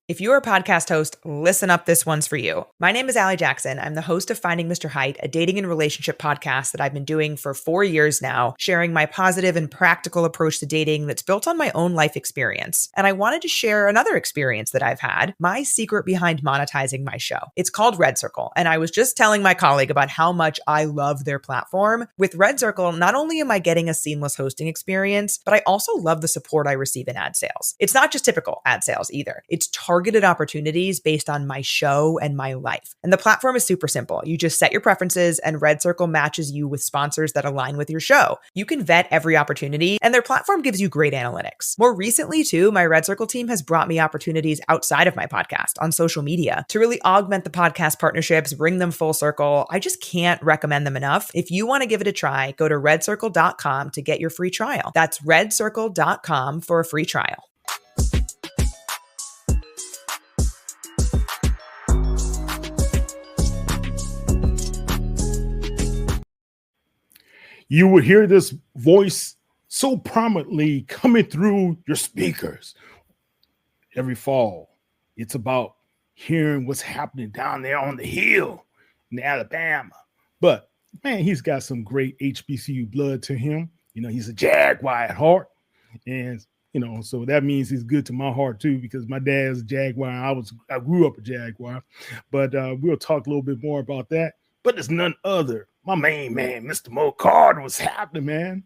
If you're a podcast host, listen up, this one's for you. My name is Allie Jackson. I'm the host of Finding Mr. Height, a dating and relationship podcast that I've been doing for 4 years now, sharing my positive and practical approach to dating that's built on my own life experience. And I wanted to share another experience that I've had, my secret behind monetizing my show. It's called Red Circle, and I was just telling my colleague about how much I love their platform. With Red Circle, not only am I getting a seamless hosting experience, but I also love the support I receive in ad sales. It's not just typical ad sales either. It's targeted opportunities based on my show and my life. And the platform is super simple. You just set your preferences and Red Circle matches you with sponsors that align with your show. You can vet every opportunity and their platform gives you great analytics. More recently too, my Red Circle team has brought me opportunities outside of my podcast on social media to really augment the podcast partnerships, bring them full circle. I just can't recommend them enough. If you want to give it a try, go to redcircle.com to get your free trial. That's redcircle.com for a free trial. You would hear this voice so prominently coming through your speakers every fall. It's about hearing what's happening down there on the hill in Alabama. But, man, he's got some great HBCU blood to him. You know, he's a Jaguar at heart. And, you know, so that means he's good to my heart, too, because my dad's a Jaguar. I grew up a Jaguar. But we'll talk a little bit more about that. But it's none other. My main man, Mr. Mo Carter, what's happening, man?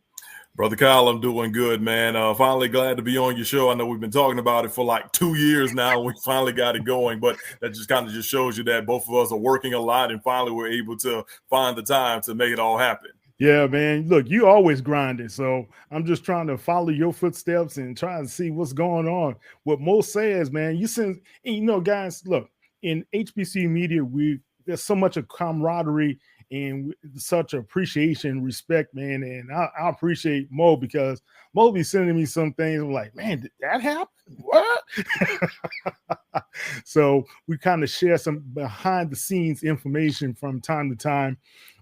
Brother Kyle, I'm doing good, man. Finally glad to be on your show. I know we've been talking about it for like 2 years now. We finally got it going, but that just kind of just shows you that both of us are working a lot and finally we're able to find the time to make it all happen. Yeah, man. Look, you always grinding, so I'm just trying to follow your footsteps and try to see what's going on. What Mo says, man, and you know, guys, look, in HBCU media, there's so much of camaraderie and such appreciation, respect, man. And I appreciate Mo because Mo be sending me some things. I'm like, man, did that happen? What? So we kind of share some behind the scenes information from time to time.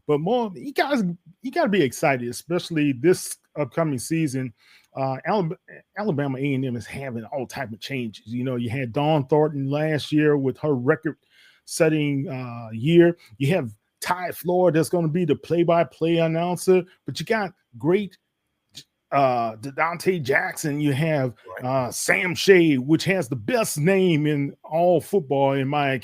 But Mo, you got to be excited, especially this upcoming season. Alabama A&M is having all type of changes. You know, you had Dawn Thornton last year with her record-setting year. You have Ty Floyd that's going to be the play-by-play announcer, but you got great Dante Jackson. You have Sam Shea, which has the best name in all football, in my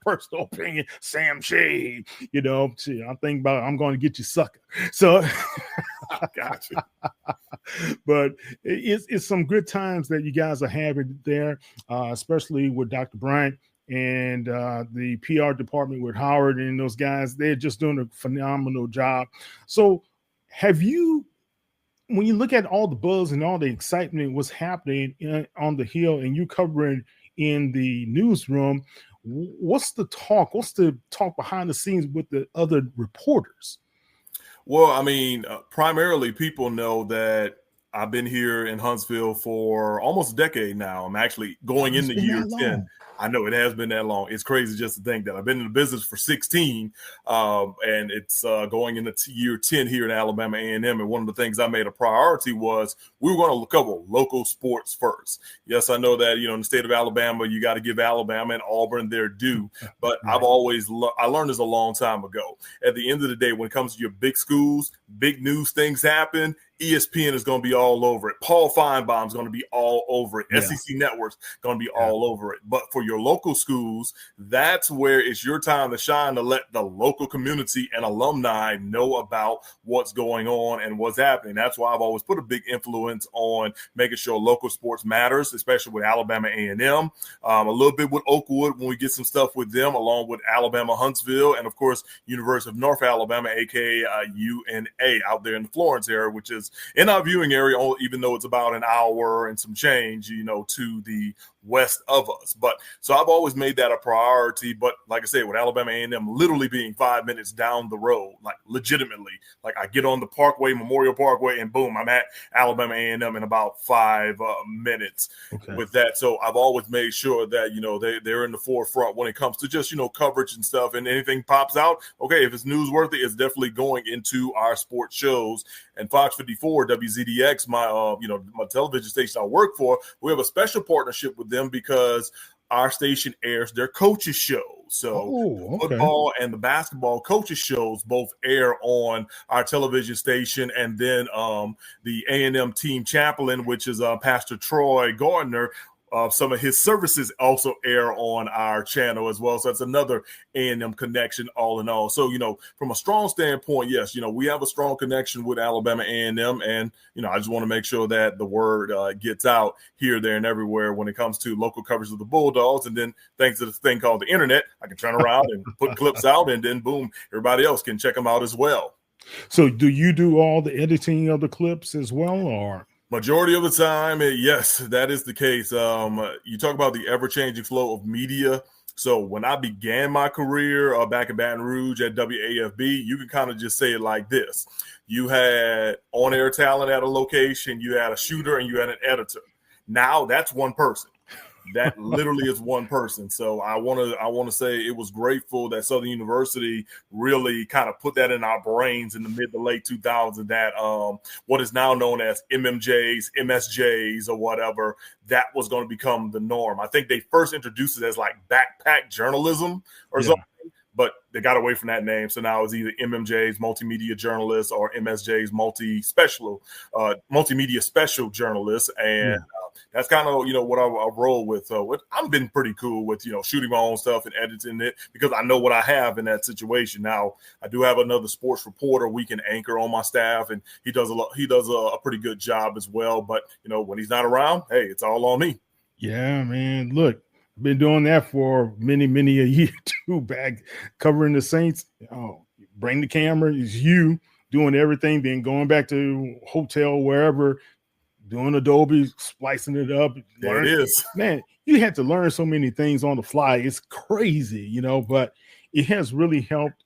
personal opinion. Sam Shea, you know, I'm thinking about I'm going to get you, sucker. So, I got you. But it's some good times that you guys are having there, especially with Dr. Bryant and the PR department with Howard and those guys. They're just doing a phenomenal job. So have you, when you look at all the buzz and all the excitement, what's happening on the Hill and you covering in the newsroom, what's the talk? What's the talk behind the scenes with the other reporters? Well, I mean, primarily people know that I've been here in Huntsville for almost a decade now. I'm actually going into year 10. I know it has been that long. It's crazy just to think that I've been in the business for 16, and it's going into year 10 here in Alabama A&M. And one of the things I made a priority was we were going to cover local sports first. Yes, I know that, you know, in the state of Alabama, you got to give Alabama and Auburn their due. But I've always I learned this a long time ago. At the end of the day, when it comes to your big schools, big news things happen. ESPN is going to be all over it. Paul Feinbaum is going to be all over it. Yeah. SEC Network's going to be all over it. But for your local schools, that's where it's your time to shine, to let the local community and alumni know about what's going on and what's happening. That's why I've always put a big influence on making sure local sports matters, especially with Alabama A&M, a little bit with Oakwood when we get some stuff with them, along with Alabama Huntsville, and, of course, University of North Alabama, a.k.a. UNA, out there in the Florence area, which is in our viewing area, even though it's about an hour and some change, you know, to the west of us. But so I've always made that a priority. But like I said, with Alabama A&M literally being 5 minutes down the road, like legitimately, like I get on the Parkway, Memorial Parkway, and boom, I'm at Alabama A&M in about 5 minutes with that. So I've always made sure that, you know, they're in the forefront when it comes to just, you know, coverage and stuff, and anything pops out. Okay, if it's newsworthy, it's definitely going into our sports shows. And Fox 54, WZDX, my television station I work for, we have a special partnership with them them because our station airs their coaches shows. So the football and the basketball coaches shows both air on our television station, and then the A&M team chaplain, which is Pastor Troy Gardner, some of his services also air on our channel as well. So it's another A&M connection all in all. So, from a strong standpoint, yes, we have a strong connection with Alabama A&M. And, I just want to make sure that the word gets out here, there, and everywhere when it comes to local coverage of the Bulldogs. And then thanks to this thing called the internet, I can turn around and put clips out, and then boom, everybody else can check them out as well. So do you do all the editing of the clips as well, or? Majority of the time, yes, that is the case. You talk about the ever-changing flow of media. So when I began my career back in Baton Rouge at WAFB, you can kind of just say it like this. You had on-air talent at a location, you had a shooter, and you had an editor. Now that's one person. That literally is one person. So I want to say it was grateful that Southern University really kind of put that in our brains in the mid to late 2000s, that what is now known as MMJs, MSJs, or whatever, that was going to become the norm. I think they first introduced it as like backpack journalism or something, but they got away from that name. So now it's either MMJs, multimedia journalists, or MSJs, multimedia special journalists. And that's kind of, what I roll with. I've been pretty cool with, shooting my own stuff and editing it because I know what I have in that situation. Now, I do have another sports reporter we can anchor on my staff, and he does a pretty good job as well. But, when he's not around, hey, it's all on me. Yeah, man. Look, I've been doing that for many, many a year too, back covering the Saints. Bring the camera, it's you doing everything, then going back to hotel, wherever, doing Adobe, splicing it up. There it is. Man, you had to learn so many things on the fly. It's crazy, but it has really helped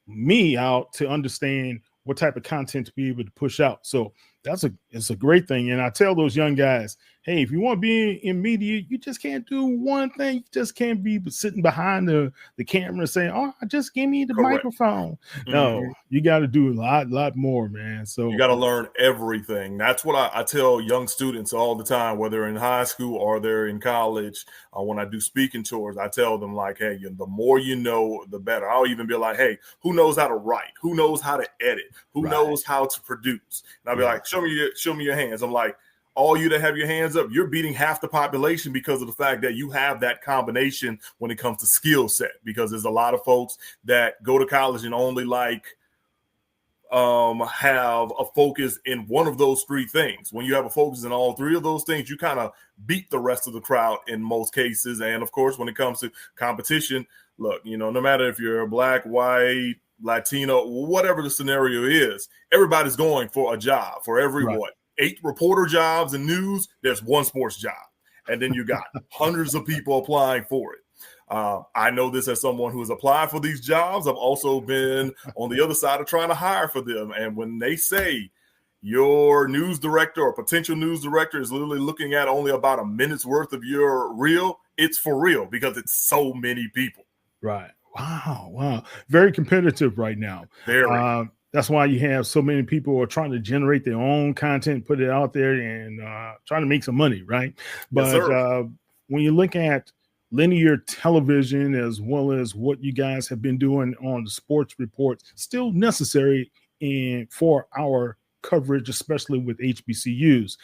me out to understand what type of content to be able to push out. So it's a great thing. And I tell those young guys, hey, if you want to be in media, you just can't do one thing. You just can't be sitting behind the camera and saying, oh, just give me the microphone. Mm-hmm. No, you got to do a lot more, man. So you got to learn everything. That's what I tell young students all the time, whether in high school or they're in college. When I do speaking tours, I tell them like, hey, the more you know, the better. I'll even be like, hey, who knows how to write? Who knows how to edit? Who knows how to produce? And I'll be like, show me your hands. I'm like, all you that have your hands up, you're beating half the population because of the fact that you have that combination when it comes to skill set, because there's a lot of folks that go to college and only have a focus in one of those three things. When you have a focus in all three of those things, you kind of beat the rest of the crowd in most cases. And of course, when it comes to competition, look, no matter if you're black, white, Latino, whatever the scenario is, everybody's going for a job. For every 8 reporter jobs in news, there's one sports job. And then you got hundreds of people applying for it. I know this as someone who has applied for these jobs. I've also been on the other side of trying to hire for them. And when they say your news director or potential news director is literally looking at only about a minute's worth of your reel, it's for real because it's so many people. Right. Wow. Very competitive right now. Very. That's why you have so many people who are trying to generate their own content, put it out there, and trying to make some money, right? But when you look at linear television as well as what you guys have been doing on the sports reports, still necessary for our coverage, especially with HBCUs.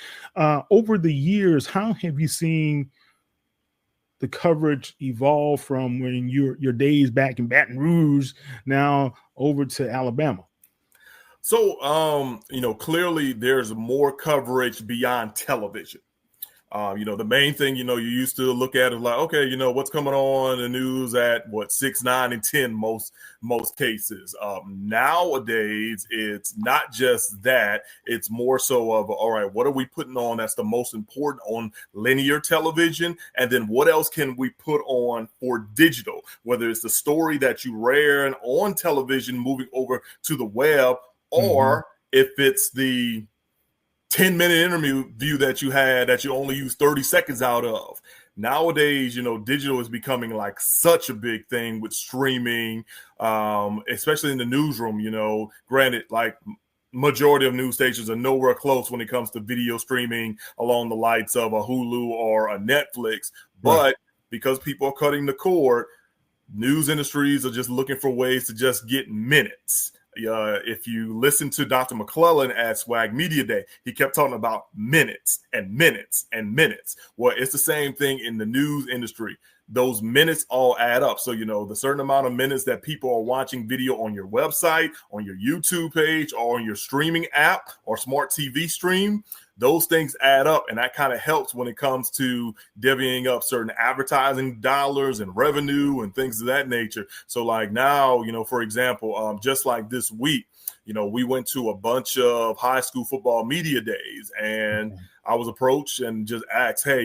Over the years, how have you seen the coverage evolve from when your days back in Baton Rouge now over to Alabama? So, clearly there's more coverage beyond television. The main thing, you used to look at is like, okay, what's coming on the news at 6, 9, and 10 most cases. Nowadays, it's not just that. It's more so of, all right, what are we putting on that's the most important on linear television? And then what else can we put on for digital? Whether it's the story that you ran on television moving over to the web, or if it's the 10-minute interview that you had that you only use 30 seconds out of. Nowadays, digital is becoming like such a big thing with streaming, especially in the newsroom. Granted, like majority of news stations are nowhere close when it comes to video streaming along the lights of a Hulu or a Netflix. But because people are cutting the cord, news industries are just looking for ways to just get minutes. If you listen to Dr. McClellan at SWAC Media Day, he kept talking about minutes and minutes and minutes. Well, it's the same thing in the news industry. Those minutes all add up. So, the certain amount of minutes that people are watching video on your website, on your YouTube page, or on your streaming app or smart TV stream, those things add up. And that kind of helps when it comes to divvying up certain advertising dollars and revenue and things of that nature. So like now, for example, just like this week, we went to a bunch of high school football media days, and I was approached and just asked, hey,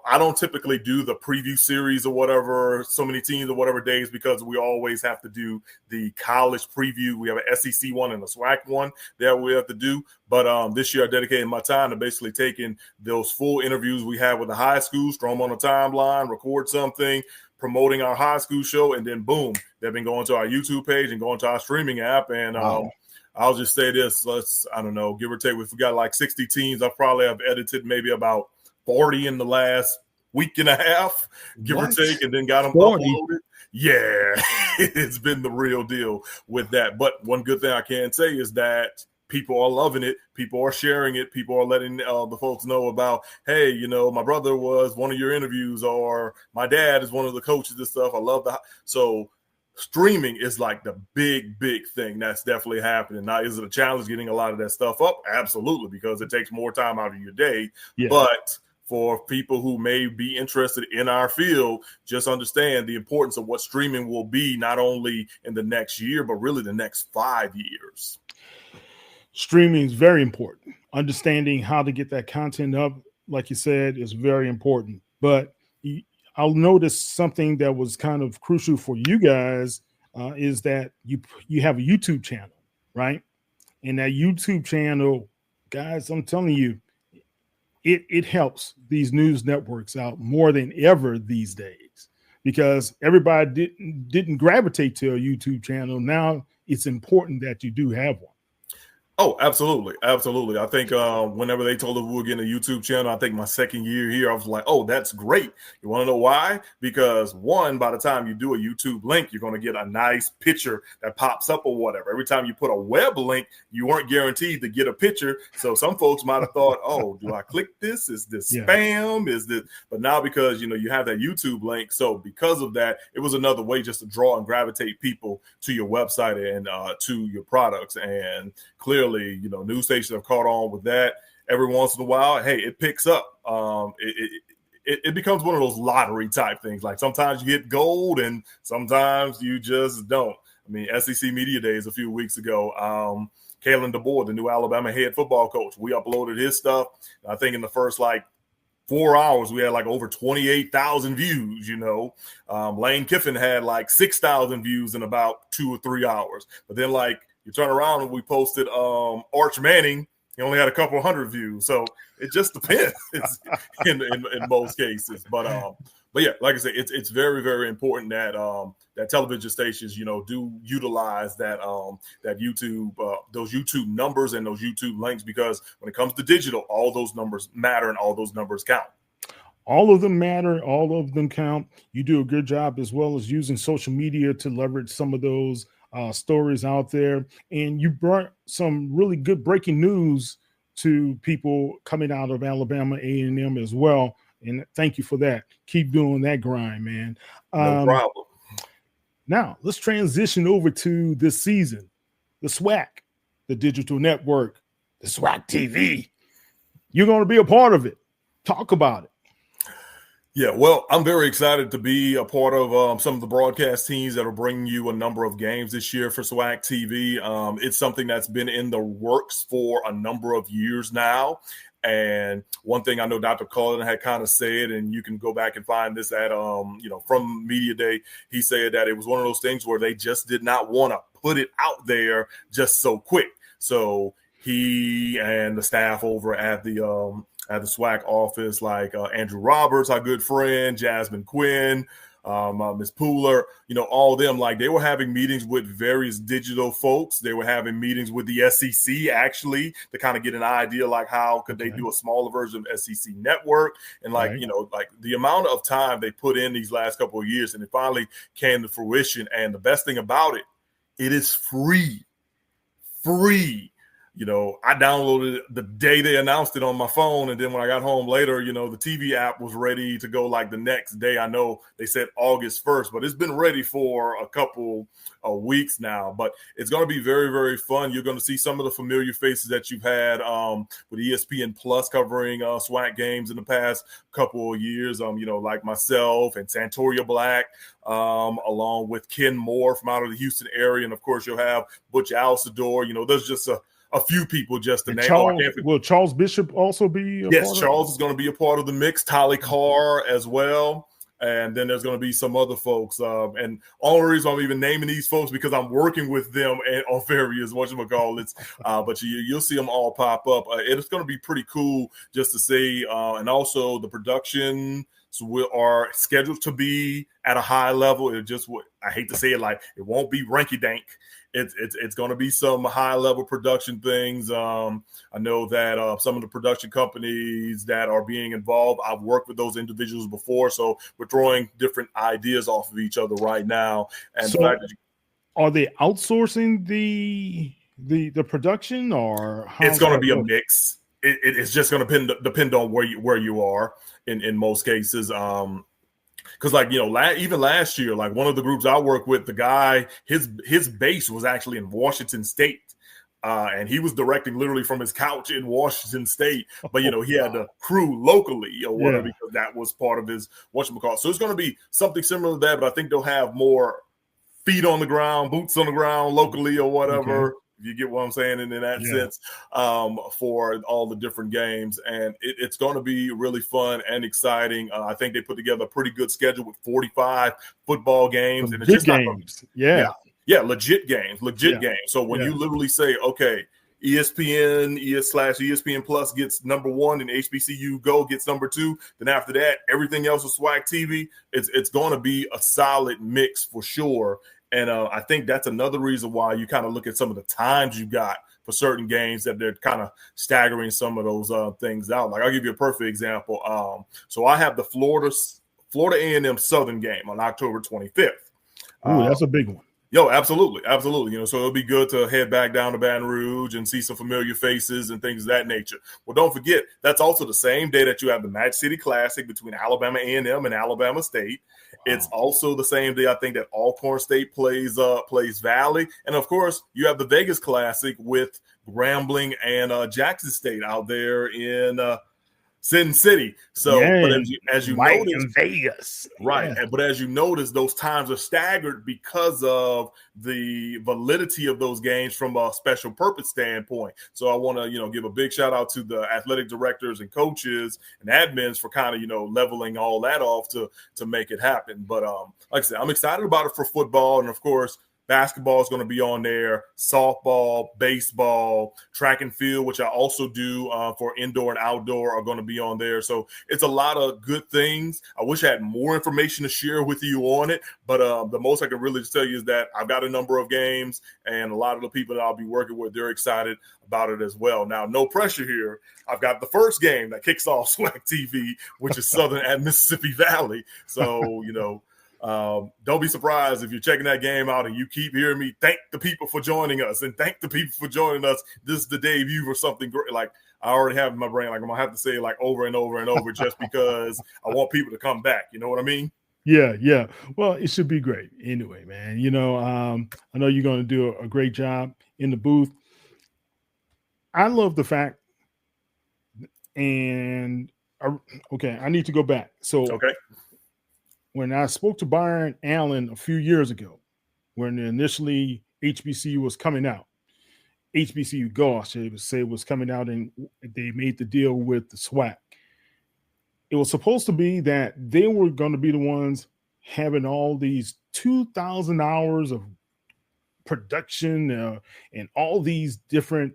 I don't typically do the preview series or whatever, so many teams or whatever days, because we always have to do the college preview. We have an SEC one and a SWAC one that we have to do. But this year I dedicated my time to basically taking those full interviews we have with the high schools, throw them on a timeline, record something, promoting our high school show, and then boom, they've been going to our YouTube page and going to our streaming app. And I'll just say this, I don't know, give or take, if we got like 60 teams, I probably have edited maybe about 40 in the last week and a half, give or take, and then got them 40. Uploaded. Yeah, it's been the real deal with that. But one good thing I can say is that people are loving it. People are sharing it. People are letting the folks know about, hey, my brother was one of your interviews, or my dad is one of the coaches and stuff. I love that. So streaming is like the big thing that's definitely happening. Now, is it a challenge getting a lot of that stuff up? Absolutely, because it takes more time out of your day. Yeah. But for people who may be interested in our field, just understand the importance of what streaming will be, not only in the next year, but really the next 5 years. Streaming is very important. Understanding how to get that content up, like you said, is very important. But I'll notice something that was kind of crucial for you guys is that you have a YouTube channel, right? And that YouTube channel, guys, I'm telling you, it helps these news networks out more than ever these days, because everybody didn't gravitate to a YouTube channel. Now it's important that you do have one. Oh, absolutely. Absolutely. I think whenever they told us we were getting a YouTube channel, I think my second year here, I was like, oh, that's great. You want to know why? Because one, by the time you do a YouTube link, you're going to get a nice picture that pops up or whatever. Every time you put a web link, you weren't guaranteed to get a picture. So some folks might have thought, oh, do I click this? Is this spam? Is this? But now because, you have that YouTube link. So because of that, it was another way just to draw and gravitate people to your website and to your products. And clearly, news stations have caught on with that. Every once in a while, hey, it picks up. It becomes one of those lottery type things. Like sometimes you hit gold and sometimes you just don't. I mean, SEC Media Days a few weeks ago, Kalen DeBoer, the new Alabama head football coach, we uploaded his stuff. I think in the first 4 hours, we had over 28,000 views, Lane Kiffin had 6,000 views in about 2 or 3 hours. But then you turn around and we posted Arch Manning. He only had a couple hundred views. So it just depends in most cases. But yeah, like I said, it's very, very important that that television stations, do utilize that that YouTube, those YouTube numbers and those YouTube links, because when it comes to digital, all those numbers matter and all those numbers count. All of them matter. All of them count. You do a good job, as well as using social media to leverage some of those stories out there. And you brought some really good breaking news to people coming out of Alabama A&M as well. And thank you for that. Keep doing that grind, man. No problem. Now let's transition over to this season. The SWAC, the digital network, the SWAC TV. You're going to be a part of it. Talk about it. Yeah, well, I'm very excited to be a part of some of the broadcast teams that are bringing you a number of games this year for SWAC TV. It's something that's been in the works for a number of years now. And one thing I know Dr. Cullen had kind of said, and you can go back and find this at, from Media Day, he said that it was one of those things where they just did not want to put it out there just so quick. So he and the staff over at the SWAC office, like Andrew Roberts, our good friend, Jasmine Quinn, Ms. Pooler, all of them, like they were having meetings with various digital folks. They were having meetings with the SEC actually to kind of get an idea like how could they do a smaller version of SEC network, and like like the amount of time they put in these last couple of years, and it finally came to fruition. And the best thing about it, it is free. I downloaded it the day they announced it on my phone. And then when I got home later, the TV app was ready to go like the next day. I know they said August 1st, but it's been ready for a couple of weeks now. But it's going to be very, very fun. You're going to see some of the familiar faces that you've had with ESPN Plus covering SWAC games in the past couple of years, like myself and Santoria Black, along with Ken Moore from out of the Houston area. And, of course, you'll have Butch Alcedor. There's just a few people just to name. Will Charles Bishop also be? Yes, Charles is going to be a part of the mix. Tolly Carr as well. And then there's going to be some other folks. And only reason I'm even naming these folks because I'm working with them on various whatchamacallits. But you'll see them all pop up. It's going to be pretty cool just to see. And also the production are scheduled to be at a high level. I hate to say it, like it won't be ranky-dank. It's going to be some high level production things. I know that some of the production companies that are being involved, I've worked with those individuals before, so we're throwing different ideas off of each other right now. And so are they outsourcing the production, or it's going to be a mix? It's just going to depend on where you are in most cases. Because even last year, like one of the groups I work with, the guy, his base was actually in Washington State. And he was directing literally from his couch in Washington State. But, he had the crew locally or whatever, because that was part of his whatchamacallit. So it's going to be something similar to that, but I think they'll have more feet on the ground, boots on the ground locally or whatever. Okay. You get what I'm saying in that sense, for all the different games. And it's going to be really fun and exciting. I think they put together a pretty good schedule with 45 football games. And it's just games. Legit games. So when you literally say, okay, ESPN/ESPN Plus gets number 1 and HBCU Go gets number 2, then after that, everything else is SWAC TV. It's going to be a solid mix for sure. And I think that's another reason why you kind of look at some of the times you got for certain games that they're kind of staggering some of those things out. Like I'll give you a perfect example. So I have the Florida A&M Southern game on October 25th. Ooh, that's a big one. Absolutely. So it'll be good to head back down to Baton Rouge and see some familiar faces and things of that nature. Well, don't forget, that's also the same day that you have the Match City Classic between Alabama A&M and Alabama State. Wow. It's also the same day, I think, that Alcorn State plays Valley. And, of course, you have the Vegas Classic with Grambling and Jackson State out there in Sin City. So, but as you notice, in Vegas, right? Yeah. But as you notice, those times are staggered because of the validity of those games from a special purpose standpoint. So, I want to give a big shout out to the athletic directors and coaches and admins for kind of leveling all that off to make it happen. But like I said, I'm excited about it for football, and of course, basketball is going to be on there, softball, baseball, track and field, which I also do for indoor and outdoor, are going to be on there. So it's a lot of good things. I wish I had more information to share with you on it, but the most I can really just tell you is that I've got a number of games, and a lot of the people that I'll be working with, they're excited about it as well. Now, no pressure here. I've got the first game that kicks off SWAC TV, which is Southern at Mississippi Valley. So, don't be surprised if you're checking that game out and you keep hearing me thank the people for joining us and thank the people for joining us. This is the debut or something great. Like I already have in my brain, like I'm gonna have to say it like over and over and over just because I want people to come back. You know what I mean? Yeah. Well, it should be great anyway, man. I know you're going to do a great job in the booth. I love the fact, and I need to go back. So when I spoke to Byron Allen a few years ago, when initially HBCU was coming out, HBCU Go, I should say, was coming out, and they made the deal with the SWAC. It was supposed to be that they were going to be the ones having all these 2,000 hours of production and all these different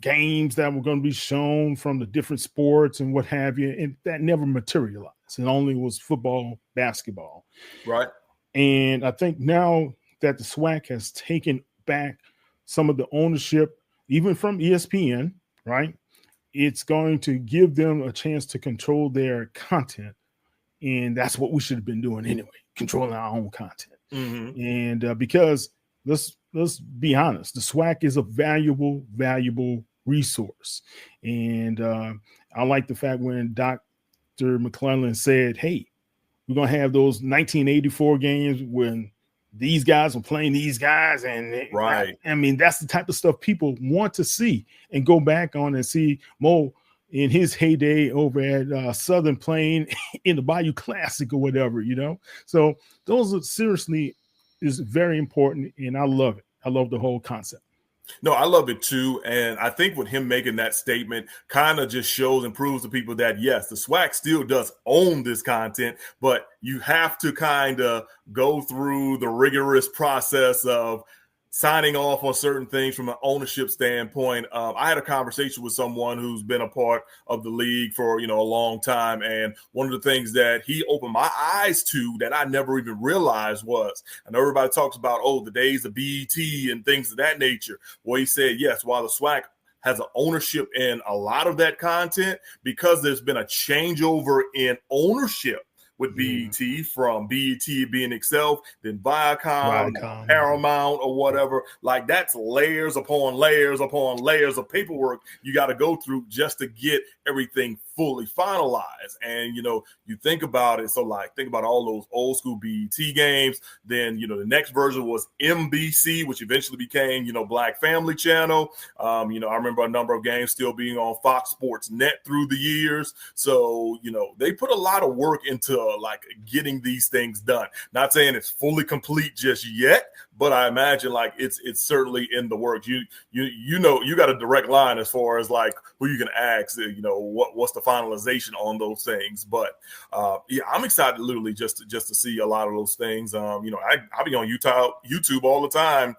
games that were going to be shown from the different sports and what have you, and that never materialized. sports. It only was football, basketball. Right. And I think now that the SWAC has taken back some of the ownership, even from ESPN, right, it's going to give them a chance to control their content. And that's what we should have been doing anyway, controlling our own content. Mm-hmm. And because let's be honest, the SWAC is a valuable resource. And I like the fact when Dr. McClellan said, hey, we're going to have those 1984 games when these guys are playing these guys. And right. I mean, that's the type of stuff people want to see and go back on and see Mo in his heyday over at Southern playing in the Bayou Classic or whatever, you know? So those are seriously is very important. And I love it. I love the whole concept. No, I love it too. And I think with him making that statement kind of just shows and proves to people that, yes, the SWAC still does own this content, but you have to kind of go through the rigorous process of signing off on certain things from an ownership standpoint. I had a conversation with someone who's been a part of the league for, a long time. And one of the things that he opened my eyes to that I never even realized was, I know everybody talks about, the days of BET and things of that nature. Well, he said, yes, while the SWAC has an ownership in a lot of that content, because there's been a changeover in ownership with BET, from BET being itself, then Viacom, Paramount, or whatever. Like, that's layers upon layers upon layers of paperwork you got to go through just to get everything fully finalized. And, you think about it. So, think about all those old school BET games. Then, the next version was MBC, which eventually became, Black Family Channel. I remember a number of games still being on Fox Sports Net through the years. So, they put a lot of work into getting these things done. Not saying it's fully complete just yet, but I imagine it's certainly in the works. You got a direct line as far as who you can ask, what's the finalization on those things. But I'm excited literally just to see a lot of those things. I be on YouTube all the time.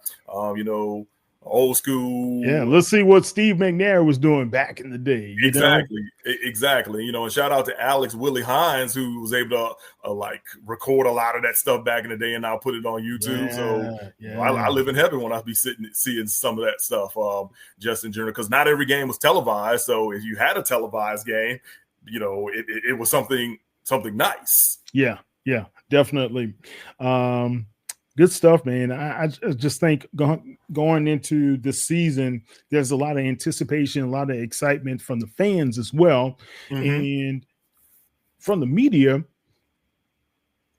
Old school. Yeah, let's see what Steve McNair was doing back in the day. Exactly. And shout out to Alex Willie Hines, who was able to record a lot of that stuff back in the day and now put it on YouTube. I live in heaven when I be seeing some of that stuff, just in general, because not every game was televised. So if you had a televised game, it was something nice. Yeah, definitely. Good stuff, man. I just think going into the season, there's a lot of anticipation, a lot of excitement from the fans as well. Mm-hmm. And from the media,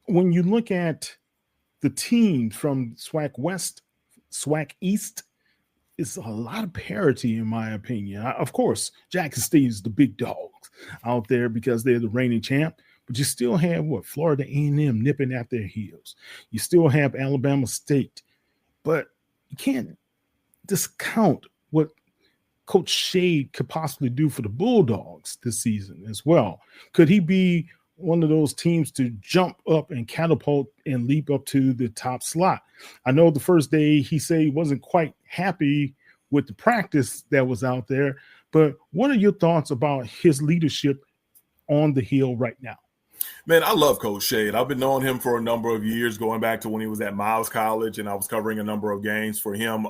when you look at the team from SWAC West, SWAC East, it's a lot of parity, in my opinion. Of course, Jackson State is the big dogs out there because they're the reigning champ. But you still have Florida A&M nipping at their heels. You still have Alabama State. But you can't discount what Coach Shade could possibly do for the Bulldogs this season as well. Could he be one of those teams to jump up and catapult and leap up to the top slot? I know the first day he said he wasn't quite happy with the practice that was out there. But what are your thoughts about his leadership on the hill right now? Man, I love Coach Shade. I've been knowing him for a number of years, going back to when he was at Miles College, and I was covering a number of games for him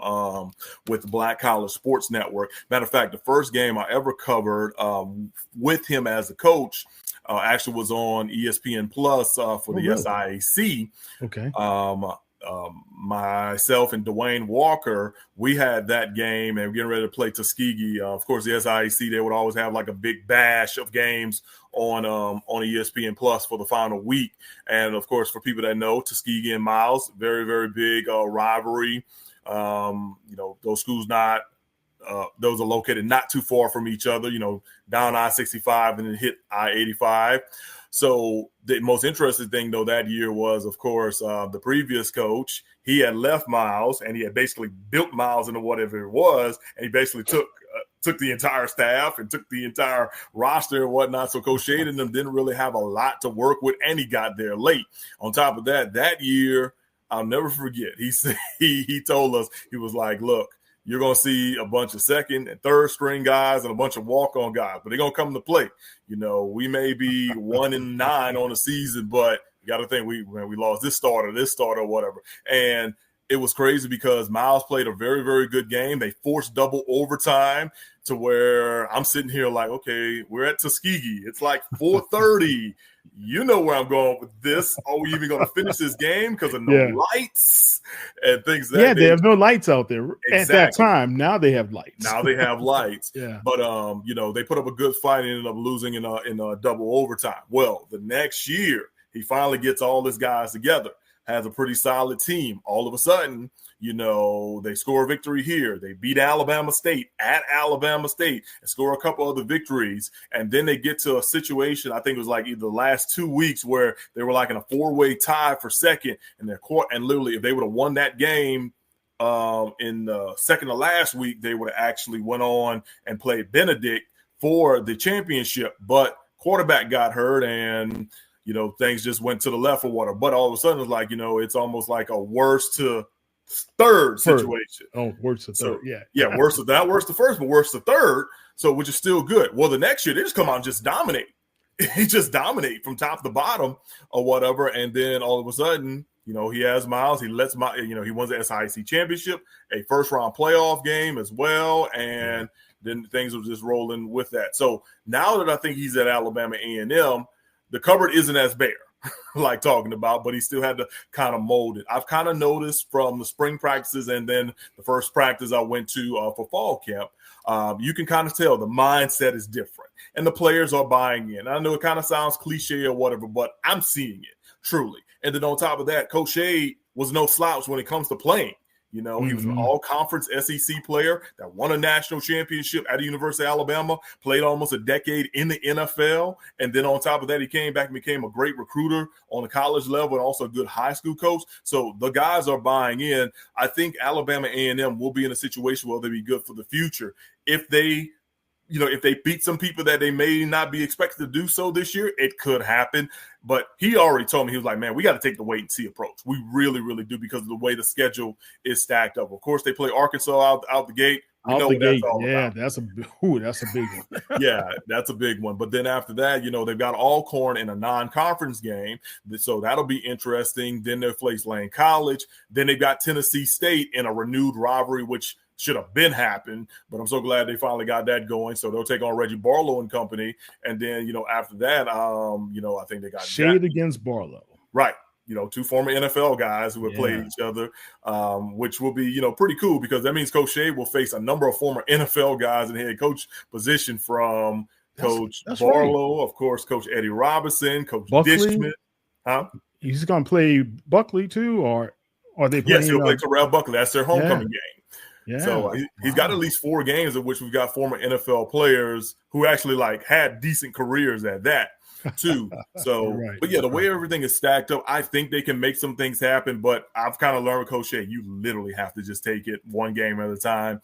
with the Black College Sports Network. Matter of fact, the first game I ever covered with him as a coach actually was on ESPN Plus for the SIAC. Okay. Myself and Dwayne Walker, we had that game and we're getting ready to play Tuskegee. Of course, the SIAC, they would always have a big bash of games on ESPN Plus for the final week. And of course, for people that know, Tuskegee and Miles, very, very big rivalry. Those schools those are located not too far from each other, down I-65 and then hit I-85. So the most interesting thing, though, that year was, of course, the previous coach. He had left Miles, and he had basically built Miles into whatever it was, and he basically took the entire staff and took the entire roster and whatnot. So Coach Shade and them didn't really have a lot to work with, and he got there late. On top of that year, I'll never forget, he said he told us, he was like, look, you're going to see a bunch of second and third string guys and a bunch of walk-on guys, but they're going to come to play. We may be 1-9 on the season, but you got to think we lost this starter, whatever. And it was crazy because Miles played a very, very good game. They forced double overtime to where I'm sitting here like, okay, we're at Tuskegee. It's like 4:30. You know where I'm going with this. Are we even going to finish this game because of no lights and things that they have no lights out there at that time. Now they have lights. Yeah. But they put up a good fight and ended up losing in a double overtime. Well, the next year he finally gets all his guys together, has a pretty solid team. All of a sudden, they score a victory here. They beat Alabama State at Alabama State and score a couple other victories. And then they get to a situation, I think it was like either the last 2 weeks, where they were like in a 4-way tie for second. And and literally, if they would have won that game in the second to last week, they would have actually went on and played Benedict for the championship. But quarterback got hurt and things just went to the left or whatever. But all of a sudden, it's like, it's almost like a worst to third situation. Oh, worst to third. Yeah, worse to that, worse to first, but worse to third. So, which is still good. Well, the next year, they just come out and just dominate. He just dominate from top to bottom or whatever. And then all of a sudden, he has Miles. He lets he wins the SIC championship, a first-round playoff game as well. And then things were just rolling with that. So now that I think he's at Alabama A&M, the cupboard isn't as bare, like talking about, but he still had to kind of mold it. I've kind of noticed from the spring practices and then the first practice I went to for fall camp, you can kind of tell the mindset is different and the players are buying in. I know it kind of sounds cliche or whatever, but I'm seeing it truly. And then on top of that, Coach Shade was no slouch when it comes to playing. He was an all-conference SEC player that won a national championship at the University of Alabama, played almost a decade in the NFL, and then on top of that, he came back and became a great recruiter on the college level and also a good high school coach. So the guys are buying in. I think Alabama A&M will be in a situation where they'll be good for the future if they beat some people that they may not be expected to do so this year. It could happen. But he already told me, he was like, man, we got to take the wait and see approach. We really, really do, because of the way the schedule is stacked up. Of course, they play Arkansas out the gate. We know what that's all about. That's a big one. Yeah, that's a big one. But then after that, they've got Alcorn in a non-conference game. So that'll be interesting. Then they'll face Lane College. Then they've got Tennessee State in a renewed rivalry, which should have been happened, but I'm so glad they finally got that going. So they'll take on Reggie Barlow and company. And then, after that, I think they got Shade against Barlow. Right. Two former NFL guys who have played each other, which will be, pretty cool, because that means Coach Shade will face a number of former NFL guys in the head coach position, from Coach Barlow, of course, Coach Eddie Robinson, Coach Dishman. Huh? He's going to play Buckley too, or are they playing? Yes, he'll play Terrell Buckley. That's their homecoming game. Yeah. So he's got at least 4 games of which we've got former NFL players who actually had decent careers at that too. So, but the way everything is stacked up, I think they can make some things happen. But I've kind of learned with Coach Shea, you literally have to just take it one game at a time.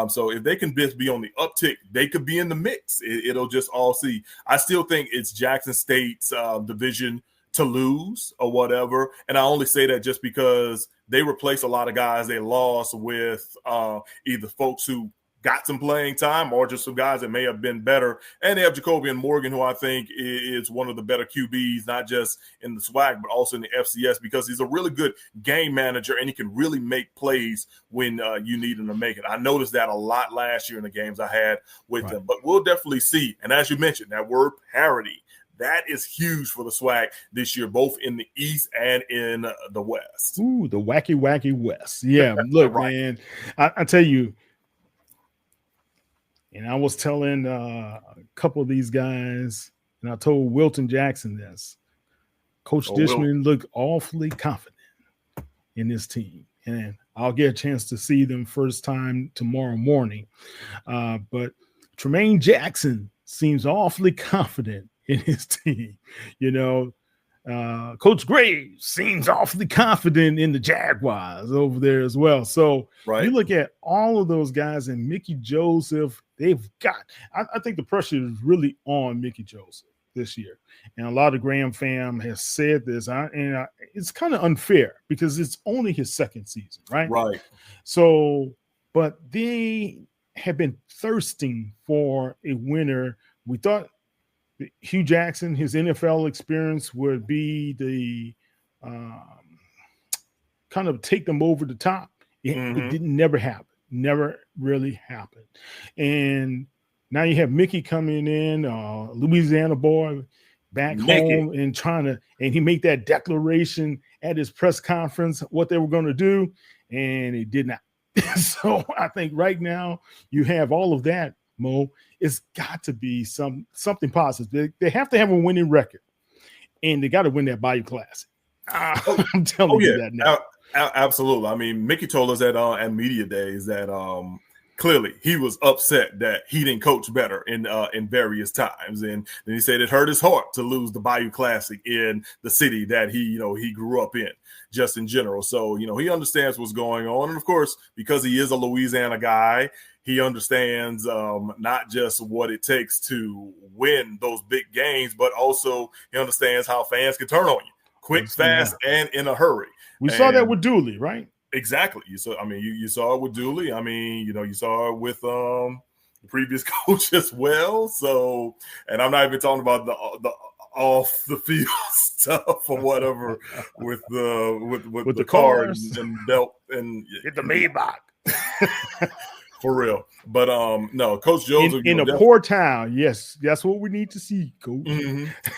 So if they can be on the uptick, they could be in the mix. It'll just all see. I still think it's Jackson State's division to lose or whatever. And I only say that just because they replace a lot of guys they lost with either folks who got some playing time or just some guys that may have been better. And they have Jacobian Morgan, who I think is one of the better QBs, not just in the SWAC, but also in the FCS, because he's a really good game manager and he can really make plays when you need him to make it. I noticed that a lot last year in the games I had with them, but we'll definitely see. And as you mentioned, that word parity, that is huge for the SWAC this year, both in the East and in the West. Ooh, the wacky West. Yeah, look, man, I tell you, and I was telling a couple of these guys, and I told Wilton Jackson this. Coach Dishman looked awfully confident in this team, and I'll get a chance to see them first time tomorrow morning. But Tremaine Jackson seems awfully confident in his team. Coach Graves seems awfully confident in the Jaguars over there as well. So you look at all of those guys, and Mickey Joseph, they've got, I think the pressure is really on Mickey Joseph this year. And a lot of Graham fam has said this, and it's kind of unfair because it's only his second season, right? Right. So, but they have been thirsting for a winner. We thought Hugh Jackson, his NFL experience would be the kind of take them over the top. It didn't never happen. Never really happened. And now you have Mickey coming in, Louisiana boy, back home and and he made that declaration at his press conference, what they were going to do, and he did not. So I think right now you have all of that, Mo. It's got to be something positive. They have to have a winning record, and they got to win that Bayou Classic. I'm telling you that now. Absolutely. I mean, Mickey told us that at media days that clearly he was upset that he didn't coach better in various times, and then he said it hurt his heart to lose the Bayou Classic in the city that he grew up in, just in general. So he understands what's going on, and of course, because he is a Louisiana guy, he understands not just what it takes to win those big games, but also he understands how fans can turn on you quick, fast, and in a hurry. We saw that with Dooley, right? Exactly. You saw it with Dooley. I mean, you saw it with the previous coach as well. So, and I'm not even talking about the off the field stuff or whatever with the cars and belt and get the Maybach. For real. But no, Coach Jones in a poor town. Yes, that's what we need to see, Coach.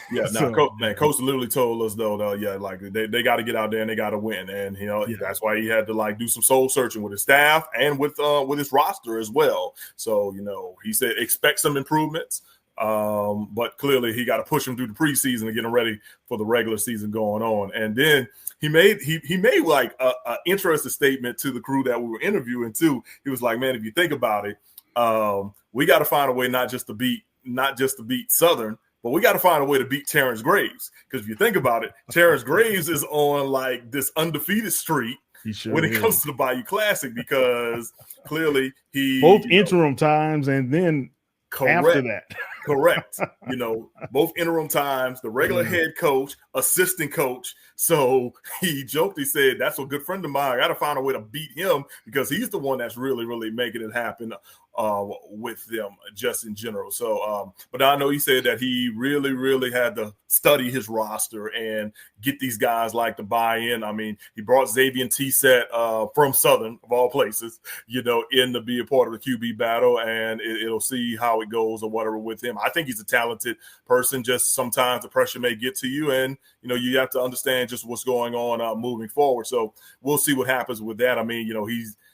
Yeah, Coach literally told us though, like they got to get out there and they got to win, and that's why he had to like do some soul searching with his staff and with his roster as well. So he said expect some improvements. But clearly he got to push him through the preseason and get him ready for the regular season going on. And then he made like a interesting statement to the crew that we were interviewing too. He was like, man, if you think about it, we got to find a way not just to beat Southern, but we got to find a way to beat Terrence Graves. Because if you think about it, Terrence Graves is on like this undefeated streak when it comes to the Bayou Classic, because clearly he both interim times and then after that. Correct. Both interim times, the regular head coach, assistant coach. So he joked, he said, that's a good friend of mine. I got to find a way to beat him because he's the one that's really, really making it happen with them just in general. So, but I know he said that he really, really had to study his roster and get these guys like to buy in. I mean, he brought Xavier Tset from Southern, of all places, in to be a part of the QB battle, and it'll see how it goes or whatever with him. I think he's a talented person. Just sometimes the pressure may get to you, and you have to understand just what's going on moving forward. So we'll see what happens with that. I mean,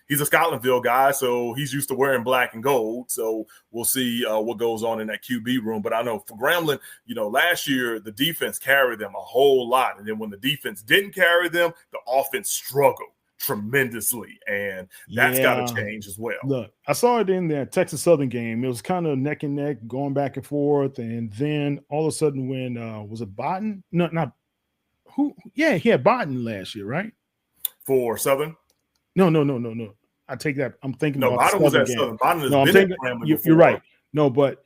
he's a Scotlandville guy, so he's used to wearing black and gold. So we'll see what goes on in that QB room. But I know for Grambling, last year the defense carried them a whole lot, and then when the defense didn't carry them, the offense struggled tremendously, and that's got to change as well. Look, I saw it in that Texas Southern game. It was kind of neck and neck, going back and forth, and then all of a sudden, when was it Biden? No, not who? Yeah, he had Biden last year, right? For Southern? No. I take that. I'm thinking about Biden was at Southern. Biden has been at Grambling before. You're right. No, but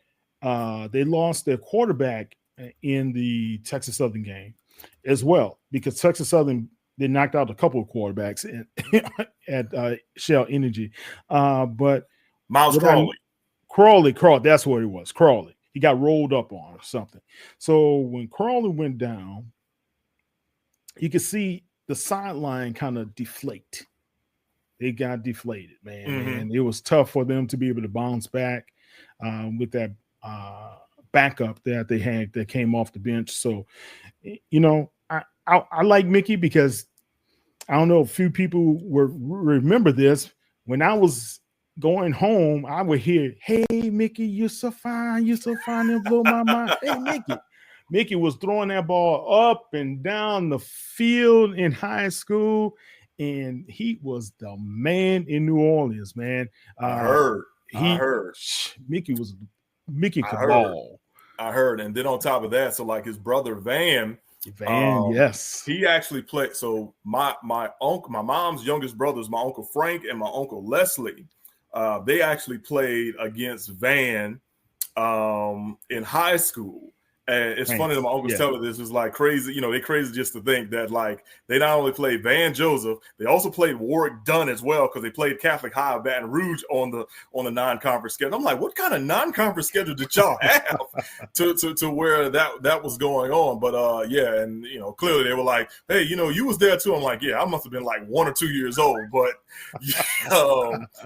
they lost their quarterback in the Texas Southern game as well, because Texas Southern, they knocked out a couple of quarterbacks at Shell Energy. But Miles Crawley, that's what it was. Crawley. He got rolled up on or something. So when Crawley went down, you could see the sideline kind of deflate. They got deflated, man. And it was tough for them to be able to bounce back with that backup that they had that came off the bench. So, I like Mickey because I don't know if a few people remember this. When I was going home, I would hear, "Hey, Mickey, you're so fine. You're so fine. It blew my mind." Hey, Mickey. Mickey was throwing that ball up and down the field in high school, and he was the man in New Orleans, man. I heard. Mickey could ball. I heard. And then on top of that, so like his brother Van, yes, he actually played. So my uncle, my mom's youngest brothers, my Uncle Frank and my Uncle Leslie, they actually played against Van in high school. And it's funny that my uncle's telling me this is like crazy. You know, they're crazy just to think that like they not only played Van Joseph, they also played Warwick Dunn as well because they played Catholic High of Baton Rouge on the non-conference schedule. I'm like, what kind of non-conference schedule did y'all have to where that was going on? But yeah, and you know, clearly they were like, hey, you know, you was there too. I'm like, yeah, I must have been like 1 or 2 years old, but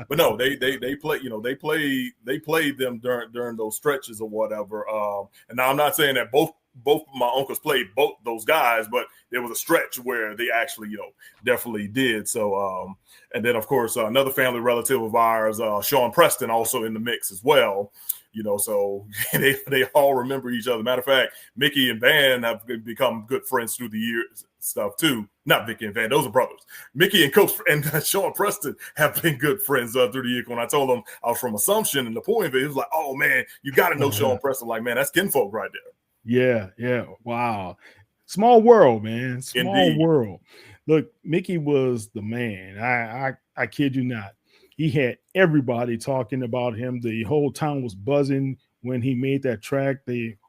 no, they played. You know, they played them during those stretches or whatever. And now I'm not saying that both of my uncles played both those guys, but there was a stretch where they actually, you know, definitely did. So, and then of course another family relative of ours, Sean Preston, also in the mix as well. You know, so they all remember each other. Matter of fact, Mickey and Van have become good friends through the years stuff too. Not Mickey and Van, those are brothers. Mickey and Coach and Sean Preston have been good friends through the years. When I told them I was from Assumption and the point of it, he was like, oh man, you got to know Sean Preston. Like, man, that's kinfolk right there. Yeah. Wow. Small world, man. Small world. Look, Mickey was the man. I kid you not. He had everybody talking about him. The whole town was buzzing when he made that track.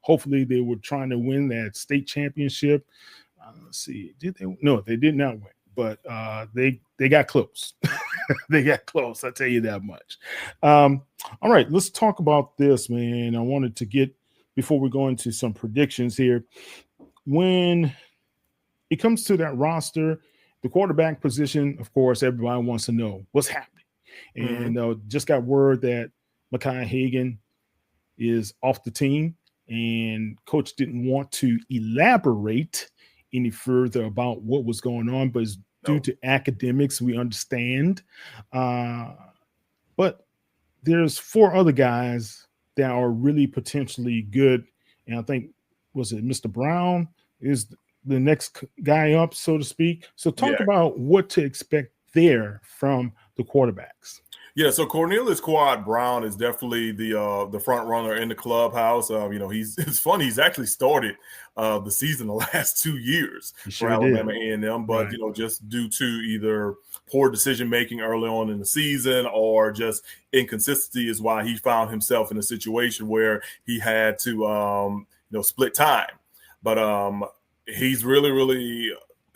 Hopefully they were trying to win that state championship. Let's see. Did they? No, they did not win, but they got close. They got close. I tell you that much. All right, let's talk about this, man. I wanted to get, before we go into some predictions here, when it comes to that roster, the quarterback position, of course, everybody wants to know what's happening. And just got word that Mekhi Hagan is off the team, and coach didn't want to elaborate any further about what was going on, but it's due to academics, we understand. But there's 4 other guys that are really potentially good. And I think, was it Mr. Brown is the next guy up, so to speak. So talk about what to expect there from the quarterbacks. Yeah, so Cornelius Quad Brown is definitely the front runner in the clubhouse. You know, it's funny. He's actually started the season the last 2 years for Alabama A&M, but you know, just due to either poor decision making early on in the season or just inconsistency is why he found himself in a situation where he had to you know, split time. But he's really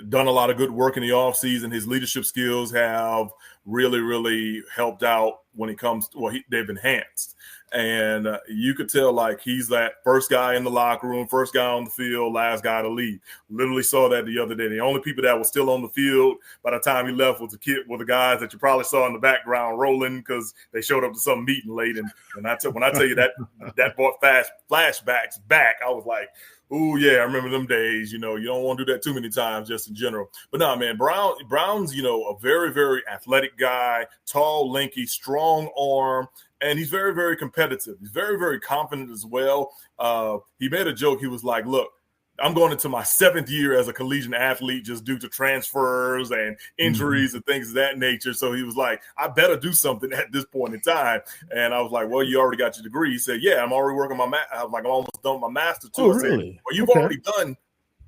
done a lot of good work in the offseason. His leadership skills have really helped out when it comes to, they've enhanced. And you could tell, like, he's that first guy in the locker room, first guy on the field, last guy to leave. Literally saw that the other day. The only people that were still on the field by the time he left was the guys that you probably saw in the background rolling because they showed up to some meeting late. And when I tell you that brought fast flashbacks back, I was like, oh, yeah, I remember them days. You know, you don't want to do that too many times just in general. But no, man, Brown's, you know, a very athletic guy, tall, lanky, strong arm, and he's very competitive. He's very confident as well. He made a joke. He was like, look, I'm going into my 7th year as a collegiate athlete just due to transfers and injuries and things of that nature. So he was like, I better do something at this point in time. And I was like, well, you already got your degree. He said, yeah, I'm already working I was like, I'm almost done with my master's too. Oh, I said, really? well, you've already done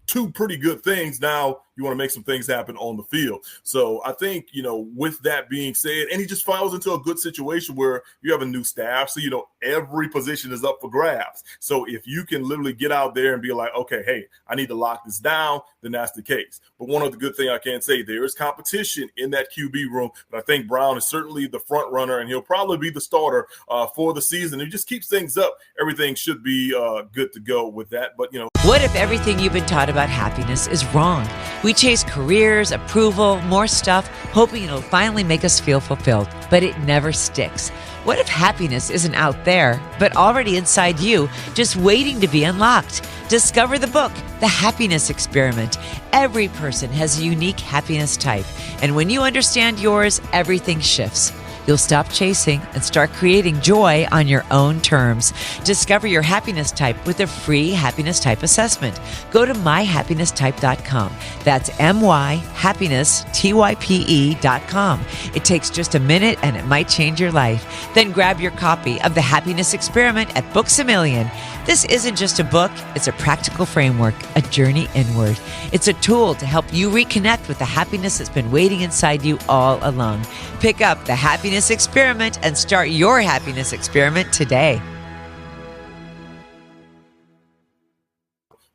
2 pretty good things. Now you want to make some things happen on the field. So I think, you know, with that being said, and he just falls into a good situation where you have a new staff. So, you know, every position is up for grabs. So if you can literally get out there and be like, okay, hey, I need to lock this down, then that's the case. But one of the good thing I can say, there is competition in that QB room. But I think Brown is certainly the front runner, and he'll probably be the starter for the season. He just keeps things up. Everything should be good to go with that. But, you know, what if everything you've been taught about happiness is wrong? We chase careers, approval, more stuff, hoping it'll finally make us feel fulfilled, but it never sticks. What if happiness isn't out there, but already inside you, just waiting to be unlocked? Discover the book, The Happiness Experiment. Every person has a unique happiness type, and when you understand yours, everything shifts. You'll stop chasing and start creating joy on your own terms. Discover your happiness type with a free happiness type assessment. Go to myhappinnesstype.com. That's myhappinnesstype.com. It takes just a minute and it might change your life. Then grab your copy of The Happiness Experiment at Books A Million. This isn't just a book, it's a practical framework, a journey inward. It's a tool to help you reconnect with the happiness that's been waiting inside you all along. Pick up The Happiness Experiment and start your happiness experiment today.